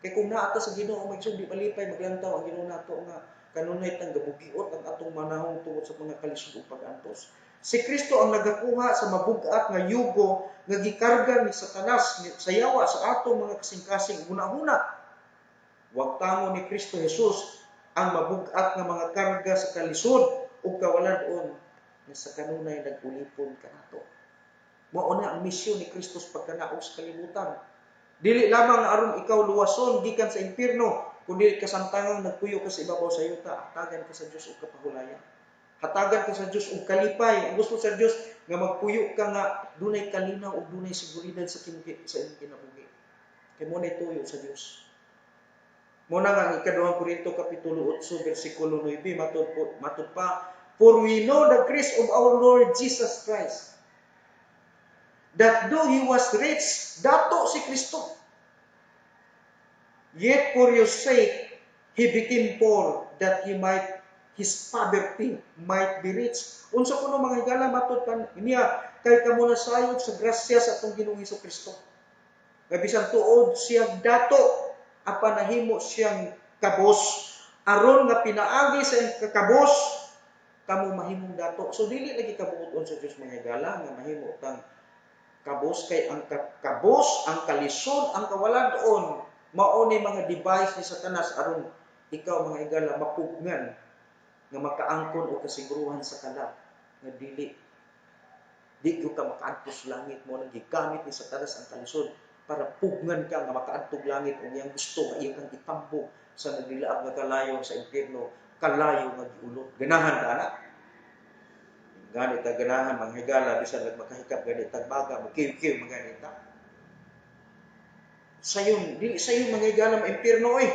Kay kung naata sa Ginoo magsugdi malipay maglantaw ang Ginoo nato nga kanunay tang gabugiot ang atong manahong tungod sa mga kalisod ug pag-antos. Si Kristo ang nagakuha sa mabugat nga yugo nga gikarga ni Satanas sa yawa sa atong mga kasing-kasing una-una. Wag tango ni Kristo Jesus ang mabugat nga mga karga sa kalisod ug kawalan-on nga sa kanunay nagulipon kanato. Mao na ang misyon ni Kristo pagkanaog sa kalibutan. Dili lamang aron ikaw luwason gikan sa impierno, kundi kasamtangang nagpuyo ka sa ibabaw sa yuta, hatagan ka sa Dios og kapahulayan. Hatagan ka sa Dios og kalipay. Ang gusto sa Dios nga magpuyo ka nga dunay kalinaw ug dunay seguridad sa imong kinabuhi. Kay mo na tuyo sa Dios. Muna nga ang ikaduhang Korinto kapitulo 8 bersikulo 9 matud pa, for we know the grace of our Lord Jesus Christ, that though He was rich, dato si Kristo, yet for your sake, He became poor, that His poverty might be rich. Unsa kuno mga higala matud pa niya, kay kamo nasayod sa grasya sa atong Ginoong Kristo. Nga bisan tuod siyang dato, apan nahimo siyang kabos, aron nga pinaagi sa kakabos, kamo mahimong dato. So dili lagi kabuoton sa Dios mga higala nga mahimo tang kabos, kay ang kabos, ang kalisod, ang kawalan-on, mao ni mga device ni Satanas aron ikaw mga higala mapugnan nga makaangkon o kasiguruhan sa kalab nga di ka makaadtos langit. Mo nang gigamit ni Satanas ang kalisod para pugnan ka nga makaadtog langit o iyang gusto nga iyang kang itambong sa naglilaab nga kalayo sa impierno, kalayo nga giulot. Ganahan ka na? Ganit ang ganahan, mga higala, bisan magmakahikap, ganit ang baga, magkiw-kiw, mga ganita. Sayon, dili sayon mga higala, ma-impierno eh.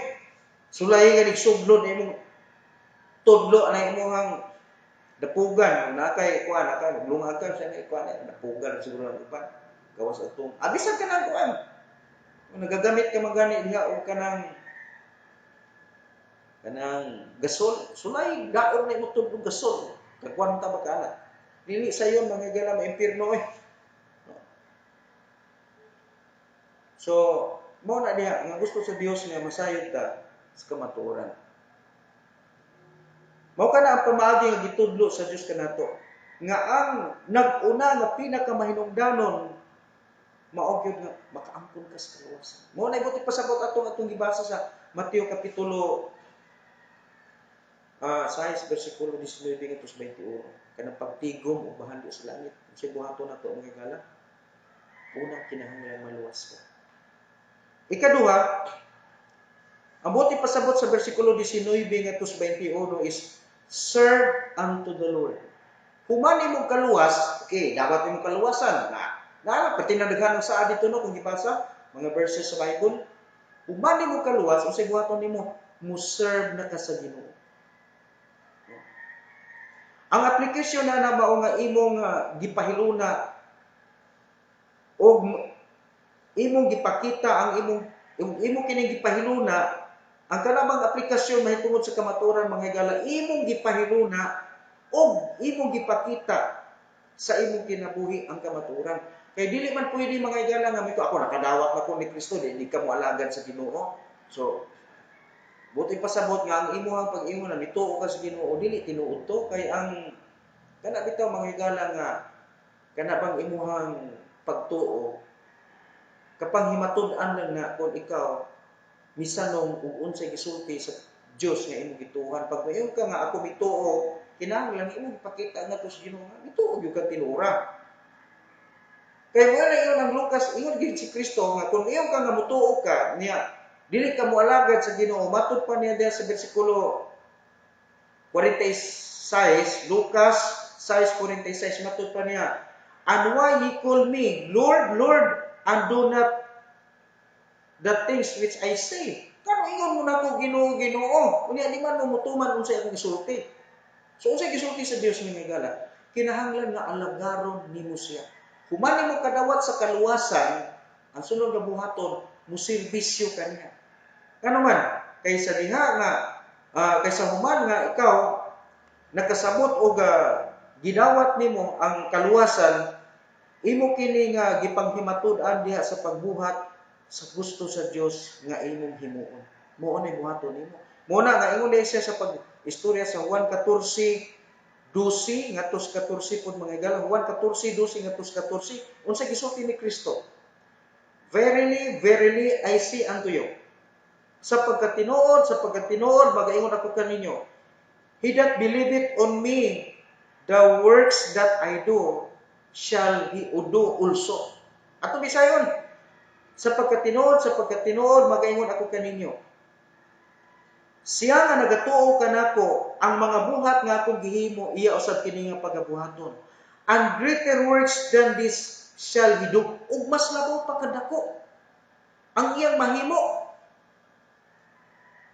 Sulay nga nagsublod na imong tudlo na imong dapugan, nakay kuan, nakay lumag ka sa kuan, dapugan siguro ang uban. Gawas atong, abisan ka ng kuan. Kung nagagamit ka magani diha o kanang gasol, sulay daog na imong tudlo gasol. Kagkuan ta ba kana? Dili sayon mga higala, ma-impierno eh. So, mo na diha nga gusto sa Dios nga masayod ta sa kamatuoran. Mao kana ang pamaagi nga gitudlo sa Dios kanato nga ang nag-una nga pinakamahinungdanon mao gyud nga makaangkon ka sa kaluwasan. Mao na ibuti pasabot atong gibasa sa Mateo kapitulo 6 bersikulo 19 ngadto sa 21. Kanang pagtigom o bahandi sa langit. Unsay buhaton nato mga higala? Una, kinahanglan maluwas ka. Ikaduha, ang buti pasabot sa bersikulo 19 ngadto sa 21 is serve unto the Lord. Human imong kaluwas, okay, dapat imong kaluwasan. Pati nadaghan sa dito no kung gibasa mga verses sa Bible. Human imong kaluwas, unsay buhaton nimo? Mo serve na ka sa Ginoo. Ang aplikasyon na mao nga imong gipahiluna o imong gipakita ang imong kining gipahiluna, ang kanamang aplikasyon mahitungod sa kamatuoran mga higala, imong gipahiluna o imong gipakita sa imong kinabuhi ang kamatuoran. Kay dili man pwede mga higala nga miko ako nakadawat na ko ni Kristo, di ka mo alagad sa Ginoo. So buti pasabot nga ang imuhang pag-ingon na nituo ka sa Ginoo, dili tinuod to kay ang kana bitaw mga higala nga kana bang imuhang pagtuo kapang himatud-an lang na kung ikaw misanong ug unsay gisulti sa Dios nga imong gituhan. Pag mayon ka nga ako mituo, kinahanglan imong ipakita nga to sa Ginoo nga mituo gyud ka tinura. Kay wala iyon ang Lucas, ingon gid si Kristo nga kung iyon ka nga mutuo ka niya, dili ka moalagad sa Ginoo. Matud pa niya sa bersikulo 46, Lucas 6:46, matud pa niya, and why he call me Lord, Lord, and do not the things which I say. Kano ingon mo na ko Ginoo, Ginoo? Unya di man mo mutuman unsay akong gisulti. So unsay gisulti sa Dios ni Migala? Kinahanglan nga alagaron nimo siya. Human nimo kadawat sa kaluwasan, ang sunod nga buhaton, muserbisyo kaniya. Kano man kaysa diha nga kaysa human nga ikaw nakasabot og gidawat nimo ang kaluwasan, imo kini nga gipanghimatud-an diha sa pagbuhat sa gusto sa Dios nga imong himuon. Mao ni buhaton nimo. Muna nga ingon siya sa pag-istorya sa Juan 14:12 ngadto sa 14 pud mga igala. Juan 14:12 ngadto sa 14 unsa gisulti ni Kristo? Verily, verily, I say unto you. Sa pagkatinuod, magaingon ako kaninyo. He that believeth on me, the works that I do, shall he do also. Ato bisayon. Sa pagkatinuod, magaingon ako kaninyo. Siya nga nagatuo kanako, ang mga buhat nga akong gihimo, iya usab kini nga pagabuhaton. And greater works than this shall he do. Ug mas labaw pa kadako ang iyang mahimo.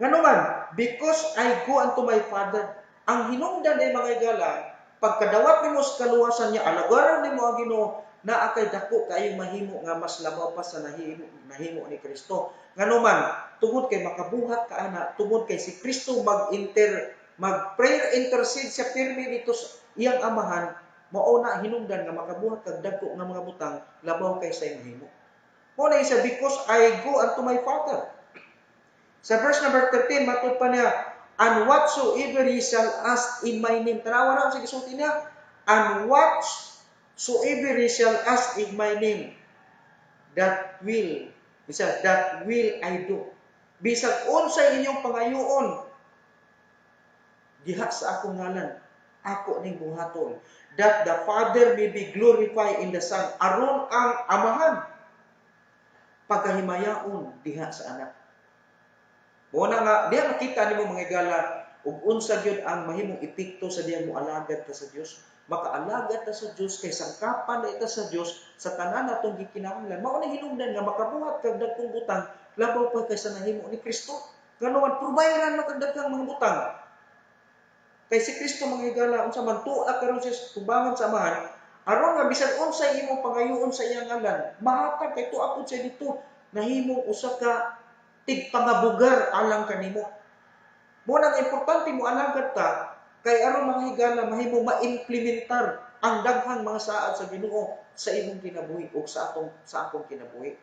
Nganuman, because I go unto my Father. Ang hinungdan ay mga igala, pagkadawat nimo sa kaluwasan niya, alagaran nimo ang Ginoo, naa kay dako kayong mahimo nga mas labaw pa sa nahimo ni Kristo. Nganuman, tungod kay makabuhat ka ana, tungod kay si Kristo mag-prayer intercede siya pirmi dito sa iyang amahan, mao na hinungdan nga makabuhat kag dagko nga mga butang labaw kay sa iyang mahimo. Mao na isa, because I go unto my Father. Sa verse number 13, matud pa niya, and whatsoever ye shall ask in my name. Tanawa na sa gisulti niya, and whatsoever ye shall ask in my name, that will I do. Bisag unsay inyong pangayoon diha sa akong ngalan, ako ning buhaton, that the Father may be glorified in the Son, aron ang amahan pagkahimayaon diha sa anak. Muna nga, diha makita nimo mga igala, ug unsa gyud ang mahimong epekto sa diha mo alagad ta sa Dios. Makaalagad ta sa Dios kay sangkapan na ita sa Dios sa tanan natong gikinahanglan. Mao ni hinungdan nga makabuhat kag dagkong butang labaw pa kaysa nahimo ni Kristo. Kanuan probayran mo kag dagkang mga butang. Kay si Kristo mga igala unsa man tuwa karon siya tubangan sa amahan, aron nga bisan unsay imong pangayoon sa iyang ngalan, mahatag kay tuwa pud siya dito nahimong usa ka tigpangabugar alang kanimo. Muna nga importante mo alagad ta kay aron mga higala mahimo ma-implementar ang daghang mga saad sa Ginoo sa imong kinabuhi o sa akong kinabuhi.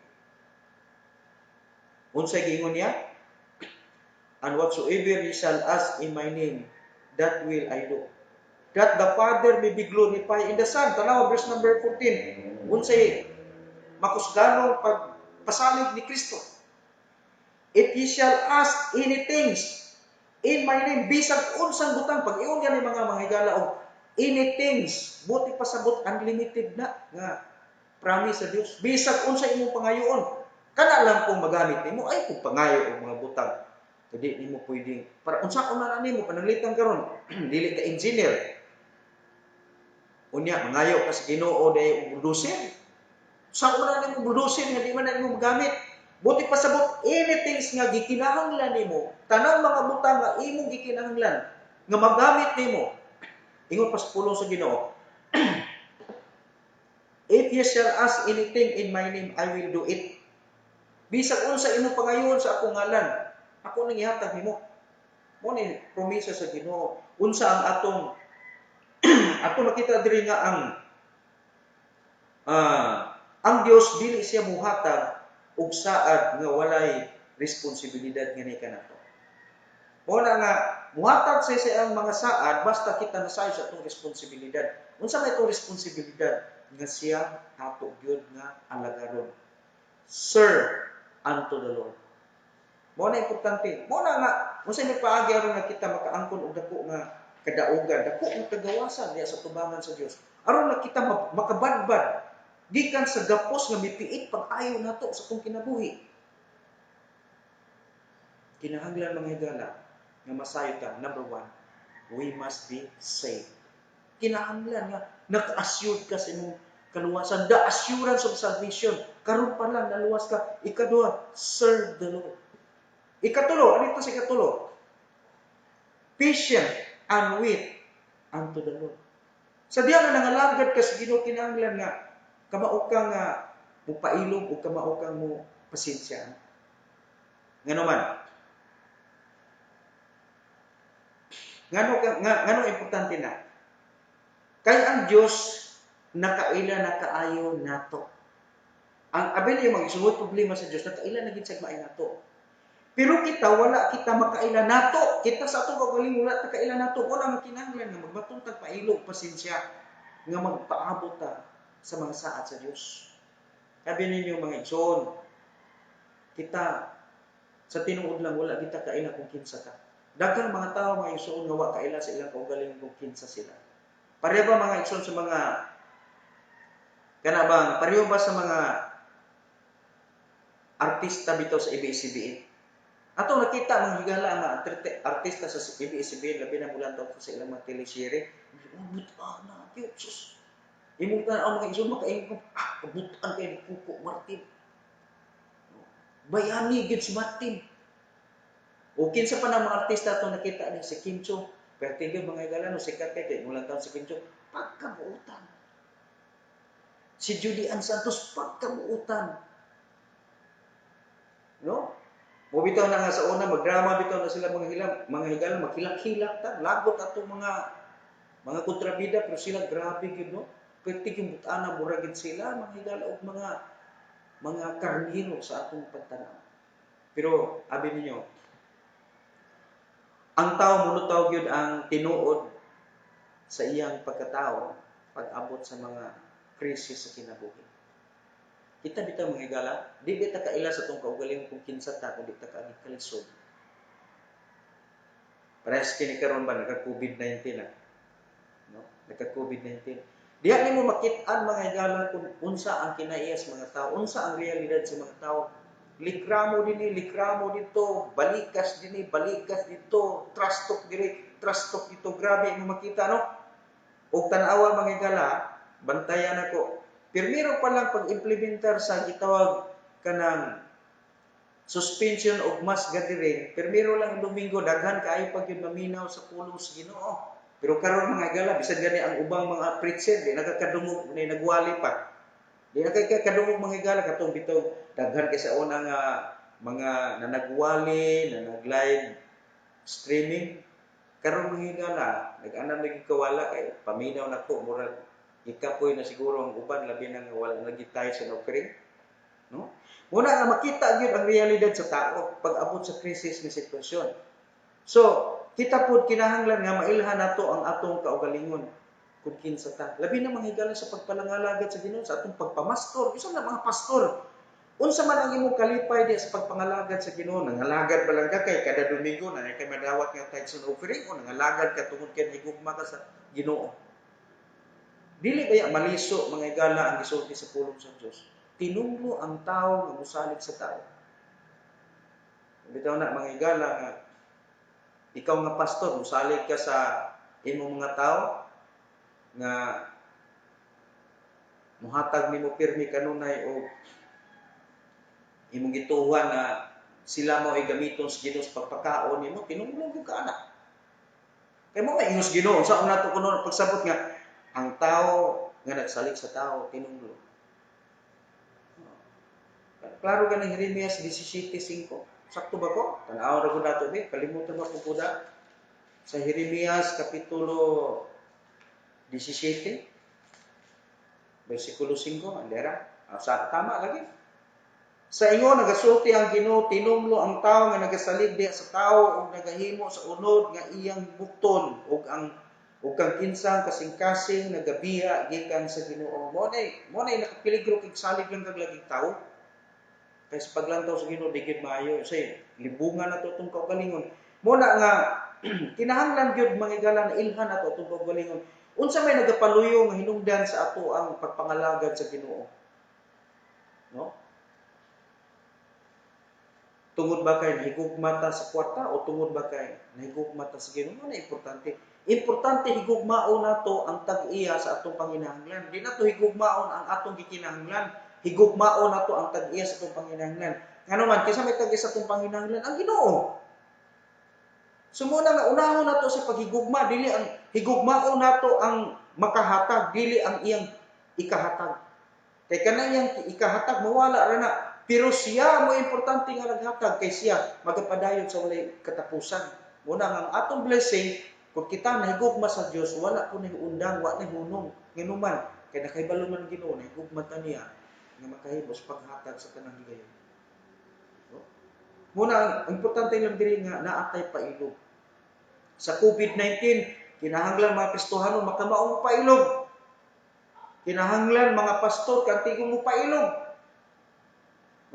Unsay giingon niya? And whatsoever ye shall ask in my name, that will I do. That the Father may be glorified in the Son. Tanaw verse number 14. Unsay makusganong pagpasalig ni Kristo. If ye shall ask anything in my name, bisag unsang butang, pag-iyon yan mga higala o anything, buti pasabot unlimited na nga promise sa Dios. Bisag unsang imong pangayoon, kana lang kung magamit nimo ay kung pangayo o mga butang. Hindi nimo pwedeng para unsa una na nimo pananglitan karon, dili ka engineer. Unya mangayo ka sa Ginoo day budusin. Sa una nimo budusin nga di man na nimo magamit. Buti pasabot anything nga gikinahanglan nimo, tanang mga butang nga imong gikinahanglan nga magamit nimo. Ingon pas pulong sa Ginoo. If ye shall ask anything in my name, I will do it. Bisag unsa imong pangayoon sa akong ngalan, ako nang ihatag nimo. Mo ni promesa sa Ginoo. Unsa ang ato nakita diri nga ang Dios dili siya muhatag ug saad nga walay responsibilidad nga ni kanato. Muna nga muhatag sa ang mga saad basta kita nasayo sa atong responsibilidad. Unsa may itong responsibilidad nga siya ato gyud nga alagaron. Serve unto the Lord. Muna importante. Muna nga unsa may paagi aron nga kita makaangkon og dako nga kadaugan, dako nga kagawasan diha sa tubangan sa Dios. Aron nga kita makabadbad gikan sa gapos nga mipiit pag-ayo nato sa atong kinabuhi. Kinahanglan mga higala nga masayo ta. Number 1, we must be saved. Kinahanglan nga naka-assured ka sa imong kaluwasan. The assurance of salvation. Karon pa lang naluwas ka. Ikaduha, serve the Lord. Ikatulo, ano ito sa ikatulo? Patient and wait unto the Lord. Sa diya nga nangalagad ka sa Ginoo, kinahanglan nga kamao ka nga mupailog o kamao ka mo pasensya. Ngano man? Ngano importante na? Kay ang Dios nakaila nakaayo nato. Ang abi niyo mag-isugot problema sa Dios, nakaila na gid sa maay nato. Pero kita wala kita makaila nato. Kita sa atong kaugalingon wala ta kaila nato. Wala nga kinahanglan nga magbaton tag pailog pasensya nga magpaabot ta sa mga saad sa Dios. Sabi ninyo mga igsoon, kita sa tinuod lang wala kita kaila kung kinsa ka. Daghang mga tao mga igsoon nga wa kaila sa ilang kaugalingon kung kinsa sila. Pareho ba mga igsoon sa mga kanabang pareho ba sa mga artista bitaw sa ABS-CBN? Ato nakita mga higala nga artista sa ABS-CBN labi na bulan taon sa ilang mga teleserye. Butan na, Diyos. Imong ang mga igsoon makaingon, butan kay Kuko Martin. Bayani gid si Martin. O kinsa pa ng mga artista ato nakita ni si Kim Cho. Pero tigil mga higala no sikat kay bulan taon si Kim Cho, pagkabuutan. Si Judy Ann Santos pagkabuutan. No? Mo bitaw na nga sa una magdrama bitaw na sila mga higala maghilak-hilak ta, lagot atong mga kontrabida pero sila grabe gid no. Perti yung butana murag gid sila mga higala og mga karniro sa atong pagtanaw. Pero abi ninyo, ang tao mulutaw gyud ang tinuod sa iyang pagkatao pag-abot sa mga krisis sa kinabuhi. Kita bitaw mga higala, di ta kaila sa tong kaugalingon kung kinsa ta kundi ta kalisod. Parehas kini karon ba nagka-COVID-19 na. No? Nagka-COVID-19. Diha nimo makit-an mga higala kung unsa ang kinaiya sa mga tao, unsa ang realidad sa mga tao. Likramo dito, balikas dito, trust talk dito, grabe mo makita no. Og tan-awan mga higala, bantayan ako. Pirmiro pa lang pag-implementar sa gitawag kanang suspension of mass gathering, pirmiro lang Domingo daghan kaayo pag yun maminaw sa pulong sa Ginoo. Pero karon mga higala, bisan gani ang ubang mga preacher di nakakadungog ni nagwali pa. Di nakakadungog mga higala katong bitaw daghan kay sa una nga mga nanagwali, na nag-live streaming. Karon mga higala, nag-anam lagi kawala kay paminaw nako murag ikapoy na siguro ang uban labi na nga wala lagi tayo sa offering. No? Muna nga makita gyud ang realidad sa tao pag abot sa krisis nga sitwasyon. So, kita pud kinahanglan nga mailhan nato ang atong kaugalingon kung kinsa ta. Labi na mga higala sa pagpalangalagad sa Ginoo sa atong pagpamastor. Isa na mga pastor. Unsa man ang imong kalipay di sa pagpangalagad sa Ginoo? Nangalagad ba lang ka kay kada Domingo na kay madawat nga tithes and offering o nangalagad ka tungod kay higugma ka sa Ginoo? Dili kaya maliso mga higala ang gisulti sa pulong sa Dios. Tinunglo ang tao nga mosalig sa tao. Bitaw na mga higala nga ikaw nga pastor mosalig ka sa imong mga tao nga muhatag nimo pirmi kanunay o imong gituhan na sila mo ay gamiton sa Ginoo sa pagpakaon nimo, tinunglo ka ana. Kay mo may ingos Ginoo sa una to kuno pagsabot nga ang tao nga nagsalig sa tao tinunglo. Klaro ka ng Jeremias 17:5. Sakto ba ko? Tanaw ra gud nato bi, kalimutan ba ko puda sa Jeremias kapitulo 17 versikulo 5 andera. Sa tama lagi. Sa ingon nagasulti ang Ginoo tinumlo ang tao nga nagasalig diha sa tao ug nagahimo sa unod nga iyang bukton ug kang kinsang kasing-kasing nagabiya gikan sa Ginoo. Mo nay nakapeligro kay salig lang kag laging tao. Kay sa paglantaw sa Ginoo digid maayo say libungan nato tong kaugalingon. Mo na nga kinahanglan gyud mga higala na ilhan nato tong kaugalingon. Unsa may nagapaluyo nga hinungdan sa ato ang pagpangalagad sa Ginoo? No? Tungod ba kay nahigugma ta sa kwarta o tungod ba kay nahigugma ta sa Ginoo? Ano importante? Importante higugmaon nato ang tag-iya sa atong panginahanglan. Di nato higugmaon ang atong gikinahanglan. Higugmaon nato ang tag-iya sa atong panginahanglan. Ngano man kinsa may tag-iya sa atong panginahanglan? Ang Ginoo. Sumuna nga unahon nato sa paghigugma, dili ang higugmaon nato ang makahatag, dili ang iyang ikahatag. Kay kanang iyang ikahatag mawala ra na. Pero siya mo importante nga naghatag kay siya magapadayon sa walay katapusan. Muna nga ang atong blessing kung kita nahigugma sa Dios wala po ni undang, wala ni hunong, nginuman. kay nakahibalo man Ginoo na higugmata niya nga makahimos paghatag sa tanang higayon. No? Muna, ang importante lang diri nga naatay pailog. Sa COVID-19, kinahanglan mga Kristohano makamaong pailog. Kinahanglan mga pastor kantigong mo pailog.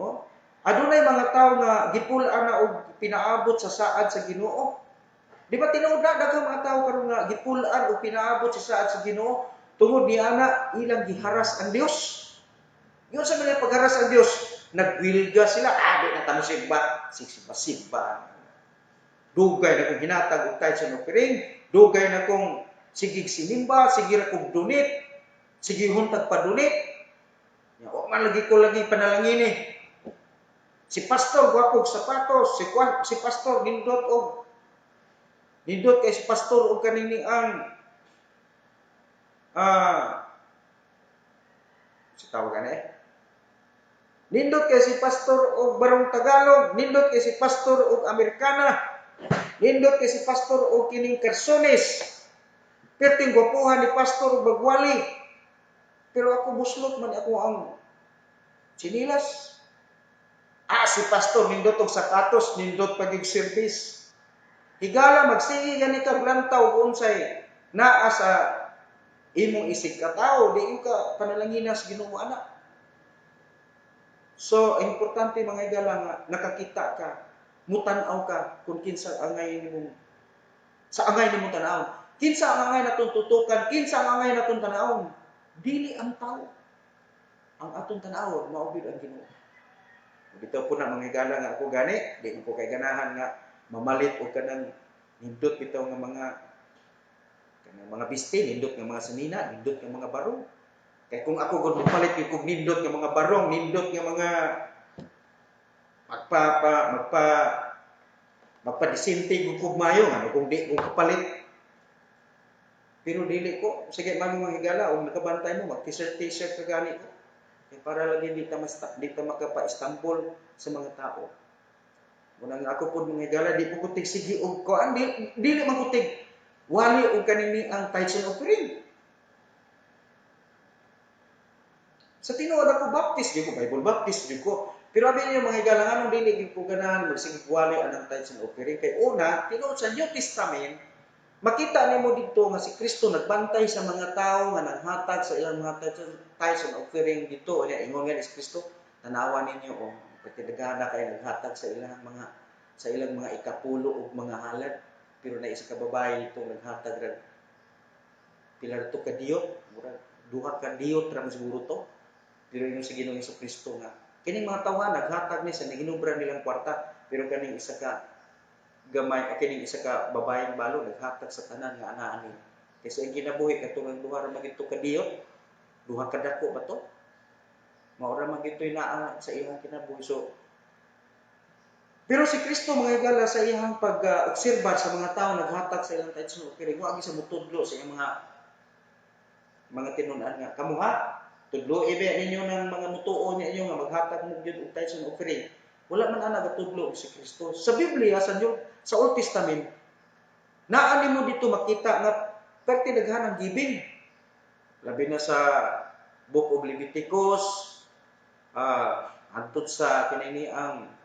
No? Adunay mga tao nga gipul-an na og pinaabot sa saad sa Ginoo. Di ba tinuod na daghang mga tao karon nga gipul-an o pinaabot sa saad sa Ginoo tungod ni ana ilang giharas ang Dios. Yun sa mga pagharas ang Dios, nagwilga sila, di na tamo simba, simba. Dugay na kong hinatag og kahit sa offering, dugay na kong sigig sinimba, sige ra kong donate, sige huntag pa donate. O man lagi ko lagi panalangin eh. Si pastor guwapog sapatos, si pastor nindot kay si pastor og kanini ang sa tawagan nindot kay si pastor og barong Tagalog, nindot kay si pastor og Amerikana, nindot kay si pastor og kining Kersones. Perting gwapuhan ni pastor og bagwali. Pero ako buslot man ako ang sinilas. Si pastor nindot og sapatos, nindot pagig service. Higala magsigi gani kag lantaw unsay naa sa imong isig ka tao, di ka panalangina sa Ginoo anak. So, importante mga higala nga nakakita ka, mutanaw ka kung kinsa angay nimong sa angay nimong tanaw. Kinsa ang angay natong tutukan, kinsa ang angay natong tanawon. Dili ang tao. Ang atong tanawon maubid ang Ginoo. Bitaw po na mga higala nga ako gani, di ko kay ganahan nga mamalit og kanang nindot bitaw nga mga biste, nindot nga mga sanina, nindot nga mga barong. Kaya kung ako kung mapalit yung kung nindot nga mga barong, nindot nga mga magpadisintig kung mayo, kung di kung kapalit. Pero dili ko, sige man mga higala, o nakabantay mo, mag-t-shirt ka gani ko. Para lagi di ta makapa-Istanbul sa mga tao. Muna nga ako po mga higala, di ko kutig sige og koan, dili man kutig wali og kanini ang tithes and offering. Sa tinuod ako baptist, di ko Bible baptist, di ko. Pero abi niyo mga higala, anong dili ko ganahan magsige wali ang tithes and offering. Kay una, tinuod sa New Testament, makita nimo dito nga si Kristo nagbantay sa mga tao nga naghatag sa ilang mga tithes and offering dito. Unya ingon nga si Kristo, tanawan ninyo o pagtidagana kay naghatag sa ilang mga ikapulo ug mga halad. Pero na isa ka babae dito naghatag ra pilar to ka diyot, murag duha ka diyot ra siguro to. Pero ingon sa Ginoong Kristo nga kining mga tawhan naghatag ni sa naginubra nilang kwarta, pero kaning isa ka gamay kining isa ka babaeng balo naghatag sa tanan nga anaan ni. Kasi ang ginabuhi katong duha ra magito ka diyot, duha ka dako ba to? Mao ra magitoy naa sa ilang kinabuhi. So pero si Kristo mga higala sa iyang pag-obserba sa mga tao naghatag sa ilang tithes and offering, wa sa mutudlo sa iyang mga tinun-an nga kamuha tudlo ibe ninyo ng mga mutuo niya nga maghatag mo gyud og tithes and offering. Wala man ana gatudlo si Kristo. Sa Biblia sa Old Testament, naa nimo dito makita nga perti daghan ang giving. Labi na sa Book of Leviticus, antud sa kinini ang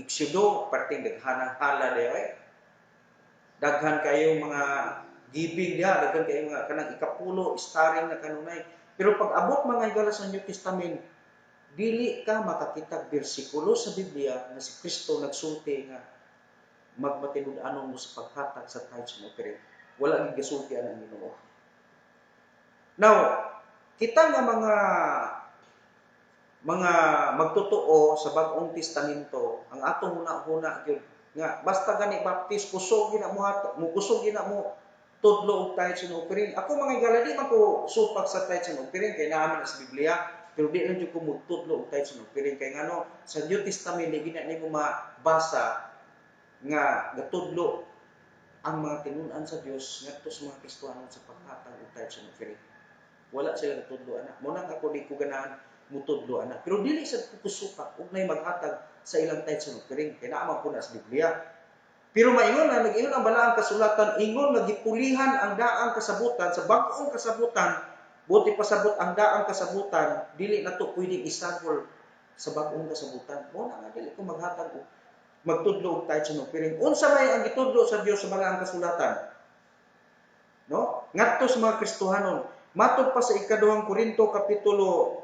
Exodo, perti daghan ang hala diay. Daghan kayong mga giving diha, daghan kayong mga kanang ikapulo, starring na kanunay. Pero pag abot mga higala sa New Testament, dili ka makakita bersikulo sa Biblia na si Kristo nagsulti nga magmatinud-anon mo sa paghatag sa tithes and offering. Wala gid gasulti ang Ginoo. Now, kita nga mga magtotoo sa Bag-ong Testamento, ang atong huna-huna gyud nga basta gani baptist kusog gina mo tudlo og tithes and offering. Ako mga higala di man ko supak sa tithes and offering kay naa man sa Biblia. Pero di lang ko mutudlo og tithes and offering kay ngano sa New Testament di gina nimo mabasa nga gatudlo ang mga tinun-an sa Dios ngadto sa mga Kristiyano sa paghatag og tithes and offering. Wala sila gatudlo ana. Mo nang ako di ko ganahan mutudlo ana. Pero dili sa kusupak ug nay maghatag sa ilang tithes and offering kay naa man po na sa Biblia. Pero maingon na nag-ingon ang balaang kasulatan, ingon nagipulihan ang daang kasabutan sa bag-ong kasabutan Buti pasabot ang daang kasabutan, dili na to pwedeng isagol sa bagong kasabutan. Mo na nga dili ko maghatag og magtudlo og tithes and offering. Unsa may ang gitudlo sa Dios sa balaang kasulatan? No? Ngadto sa mga Kristohanon, matud pa sa ikaduhang Korinto kapitulo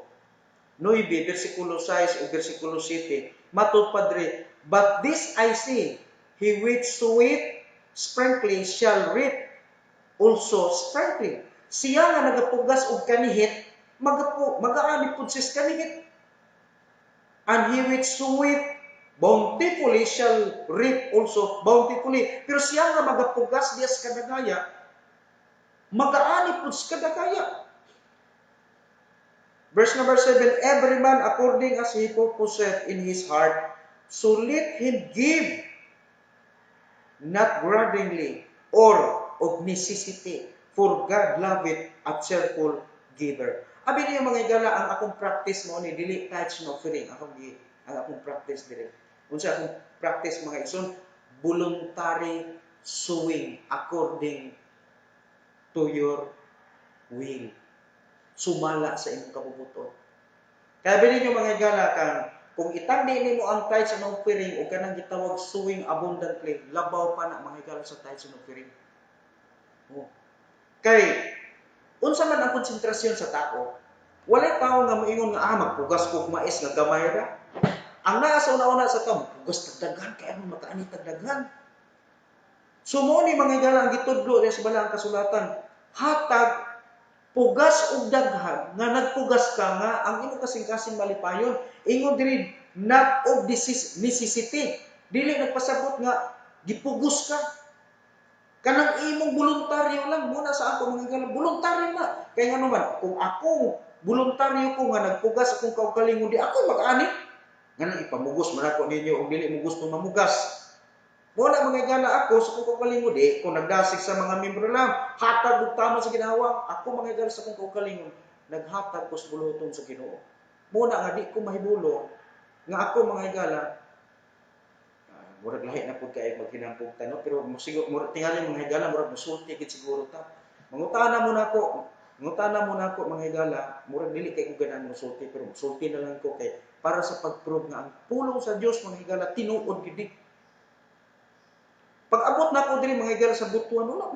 9 bersikulo 6 o bersikulo 7, matud padre, but this I say, he which soweth sprinkling shall reap also sprinkling. Siya nga nagapugas og kanihit, magaani pud sis kanihit. And he which soweth bountifully shall reap also bountifully. Pero siya nga magapugas diya sa kadagaya, magaani pud sa kadagaya. Verse number 7, every man according as he purposeth in his heart, so let him give, not grudgingly or of necessity, for God loveth a cheerful giver. Abi niyo mga igala, ang akong practice mo ni dili tithes and offering, ang akong practice dire. Unsa akong practice mga igsoon, voluntary sowing according to your will. Sumala sa imong kabubuton. Kaya bilin niyo mga igala kang kung itandi nimo ang tithes and offering o kanang gitawag sowing abundantly, labaw pa na mga igala sa tithes and offering. Oh. Kay unsa man ang konsentrasyon sa tao, walay tao nga moingon nga magpugas ko mais nga gamay ra. Ang naa sa una-una sa tao, pugas tagdaghan kay ano makaani tagdaghan. So mo ni mga igala ang gitudlo sa balaang kasulatan, hatag pugas og daghan nga nagpugas ka nga ang imo kasing-kasing malipayon, ingon diri not of necessity, dili nagpasabot nga gipugos ka. Kanang imong voluntaryo lang muna sa ako mga igala, voluntaryo na. Kaya nga naman, kung ako voluntaryo ko nga nagpugas akong kaugalingon, di ako mag-ani. Nga nang ipamugos man ako ninyo o dili mo gusto mamugas. Muna mga igala ako sa kong kaugalingon, di kung nagdasig sa mga membro lang, hatag og tama sa ginhawa, ako mga igala sa kong kaugalingon, naghatag ko sa buluton sa Ginoo. Muna nga di ko mahibulo nga ako mga igala, murag lahi na pud kay maghinampog tanong, pero siguro murag tingali mga higala murag musulti gid siguro ta. Mangutana mo nako mga higala, murag dili kay ko ganan musulti, pero musulti na lang ko kay para sa pag-prove nga ang pulong sa Dios mga higala tinuod gid. Pag abot na ko diri mga higala sa butuan, wala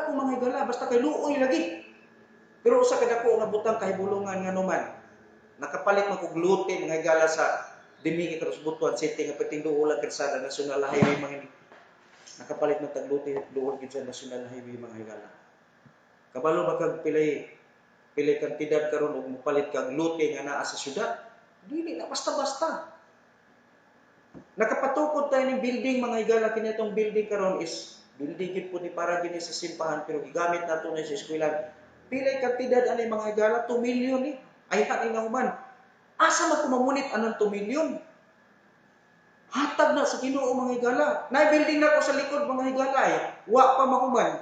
ko mga higala basta kay luoy lagi. Pero usa kadako nga butang kahibulungan nga numan, nakapalit man ko glute mga higala sa Dimigi karos butuan city nga peting duola kalsada National Highway mga nakapalit na tagluti duol gid sa National Highway mga higala. Kabalo ba kag pilay kantidad karon og mopalit kag glute nga naa sa syudad? Dili na basta-basta. Nakapatukod tayo ng building mga higala, kinitong building karon is building gid pud ni para gid sa simbahan pero gigamit nato na sa eskwelahan. Pilay kantidad ani mga higala 2 million ni. Ay haning nga human. Asa man kumamunit anang 2 million? Hatag na sa Ginoo mga higala. Na-building na ko sa likod mga higala wa pa mahuman.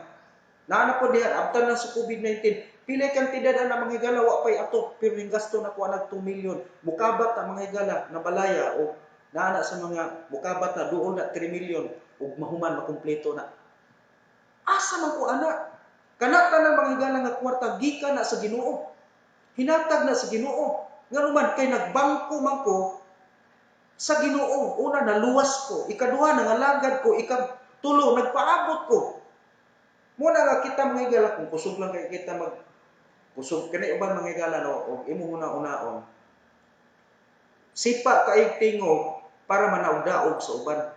Naana po diha after na sa COVID-19. Pilay kantidad ana mga higala wa pay ato pero ning gasto na ko anang 2 million. Mukabat ta mga higala na balaya o naana sa mga mukabat na duol na 3 million ug mahuman makumpleto na. Asa man ko ana? Kana tanan mga higala nga kwarta gikan na sa Ginoo. Hinatag na sa Ginoo. Nga naman, kay nagbangko man ko sa Ginoo. Una, naluwas ko. Ikaduha, nangalagad ko. Ikatulo, nagpaabot ko. Muna nga kita mga higala, kung kusog lang kay kita kusog, kani uban mga higala, no, o imo una-unaon. Sipa kaig tingog para manaog-daog sa uban.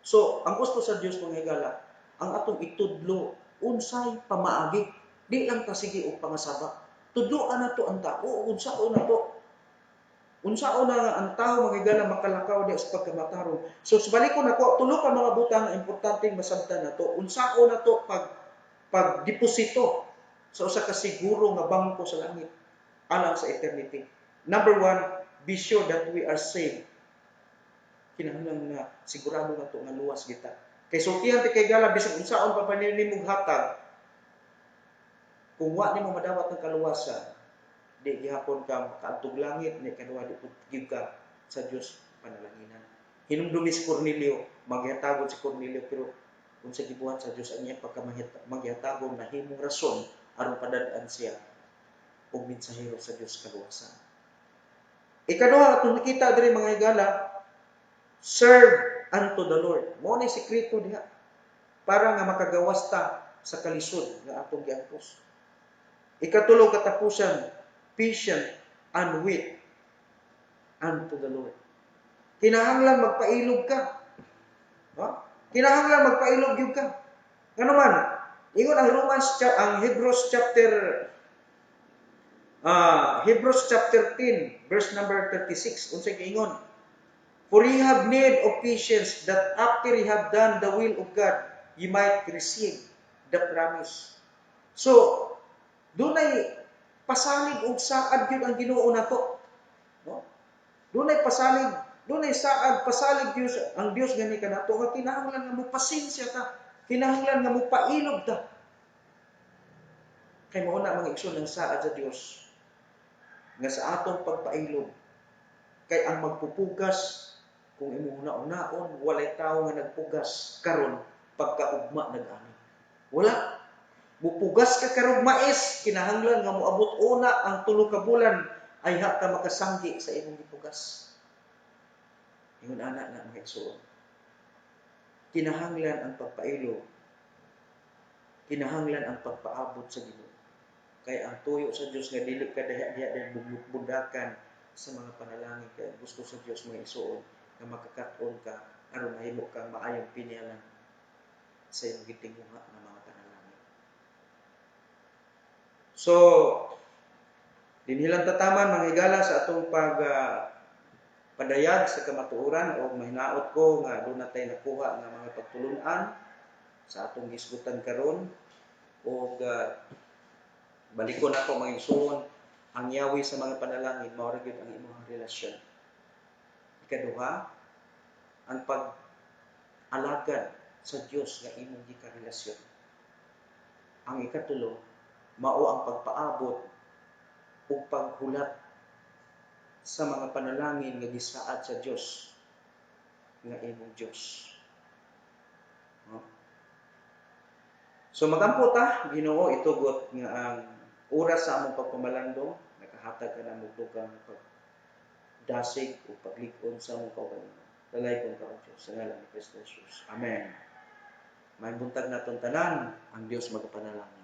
So, ang gusto sa Dios mga higala, ang atong itudlo, unsay pamaagi. Di lang ta sige og pangasaba. Tudloan na to ang tao, unsaon na to. Unsaon na nga ang tao mga higala makalakaw di sa pagkamatarong. So balik ko nako tulo ka mga butang nga importanteng masabtan na to. Unsaon na to pag deposito sa usa ka siguro nga bangko sa langit alang sa eternity. Number 1, be sure that we are saved. Kinahanglan nga sigurado na to nga luwas kita. Kay sultihan ti kay gala bisag unsaon pa paninimong hatag. Kung wa nimo madawat ng kaluwasan, di gihapon ka makaadtog langit, ni kadua di pud ka sa Dios panalanginan. Hinumdumi si Cornelio, magyatagod si Cornelio pero kung sa gibuhat sa Dios ang iyang pagkamaghatagom na himong rason aron padad-an siya og mensahero sa Dios kaluwasan. Ikaduha atong nakita diri mga higala, serve unto the Lord. Mao ni sekreto diha para nga makagawas ta sa kalisod nga atong giangkos. Ikatulo katapusan, patient and wait unto the Lord. Kinahanglan magpailog ka. Ha? Kinahanglan magpailog gyud ka. Ngano man? Ingon ang Hebrews chapter 10 verse number 36 unsay giingon? For ye have need of patience, that after ye have done the will of God, ye might receive the promise. So, dunay pasalig og saad gyud ang Ginoo nato. No? Dunay saad, pasalig Dios ang Dios gani kanato nga kinahanglan nga mo pasensya ta. Kinahanglan nga mo pailog ta. Kay mao na mga igsoon ng saad sa Dios nga sa atong pagpailog kay ang magpupugas kung imo una-unaon walay tawo nga nagpugas karon pagkaugma nag-ani. Wala. Mupugas ka karong mais, kinahanglan nga moabot una ang 3 ka bulan ay ha ka makasanggi sa imong gipugas. Ingon ana na mga igsoon. Kinahanglan ang pagpailo. Kinahanglan ang pagpaabot sa Ginoo. Kay ang tuyo sa Dios nga dili ka diha bundakan sa mga panalangin kay gusto sa Dios mga igsoon nga makakaton ka aron mahimo kang maayong pinialan sa imong gitinguha nga mga panalangin. So, dinhilang tataman mga higala sa atong padayag sa kamatuoran o mahinaot ko nga doon natay nakuha nga mga pagtulunan sa atong gisgutan karon o balikon ako mga igsoon ang yawi sa mga panalangin mao ra gyud ang imong relasyon. Ikaduha, ang pag-alagad sa Dios nga imong gikarelasyon. Ang ikatulo, mao ang pagpaabot o paghulat sa mga panalangin nga gisaad sa Dios nga imong Dios. No? So magampo ta Ginoo itugot nga ang oras sa among pagpamalandong nakahatag ka na mo dugang pagdasig o paglikon sa among kaugalingon. Lalay kong kao Diyos sa ngalan ni Kristo Jesus. Amen. May buntag naton tanan ang Dios magapanalangin.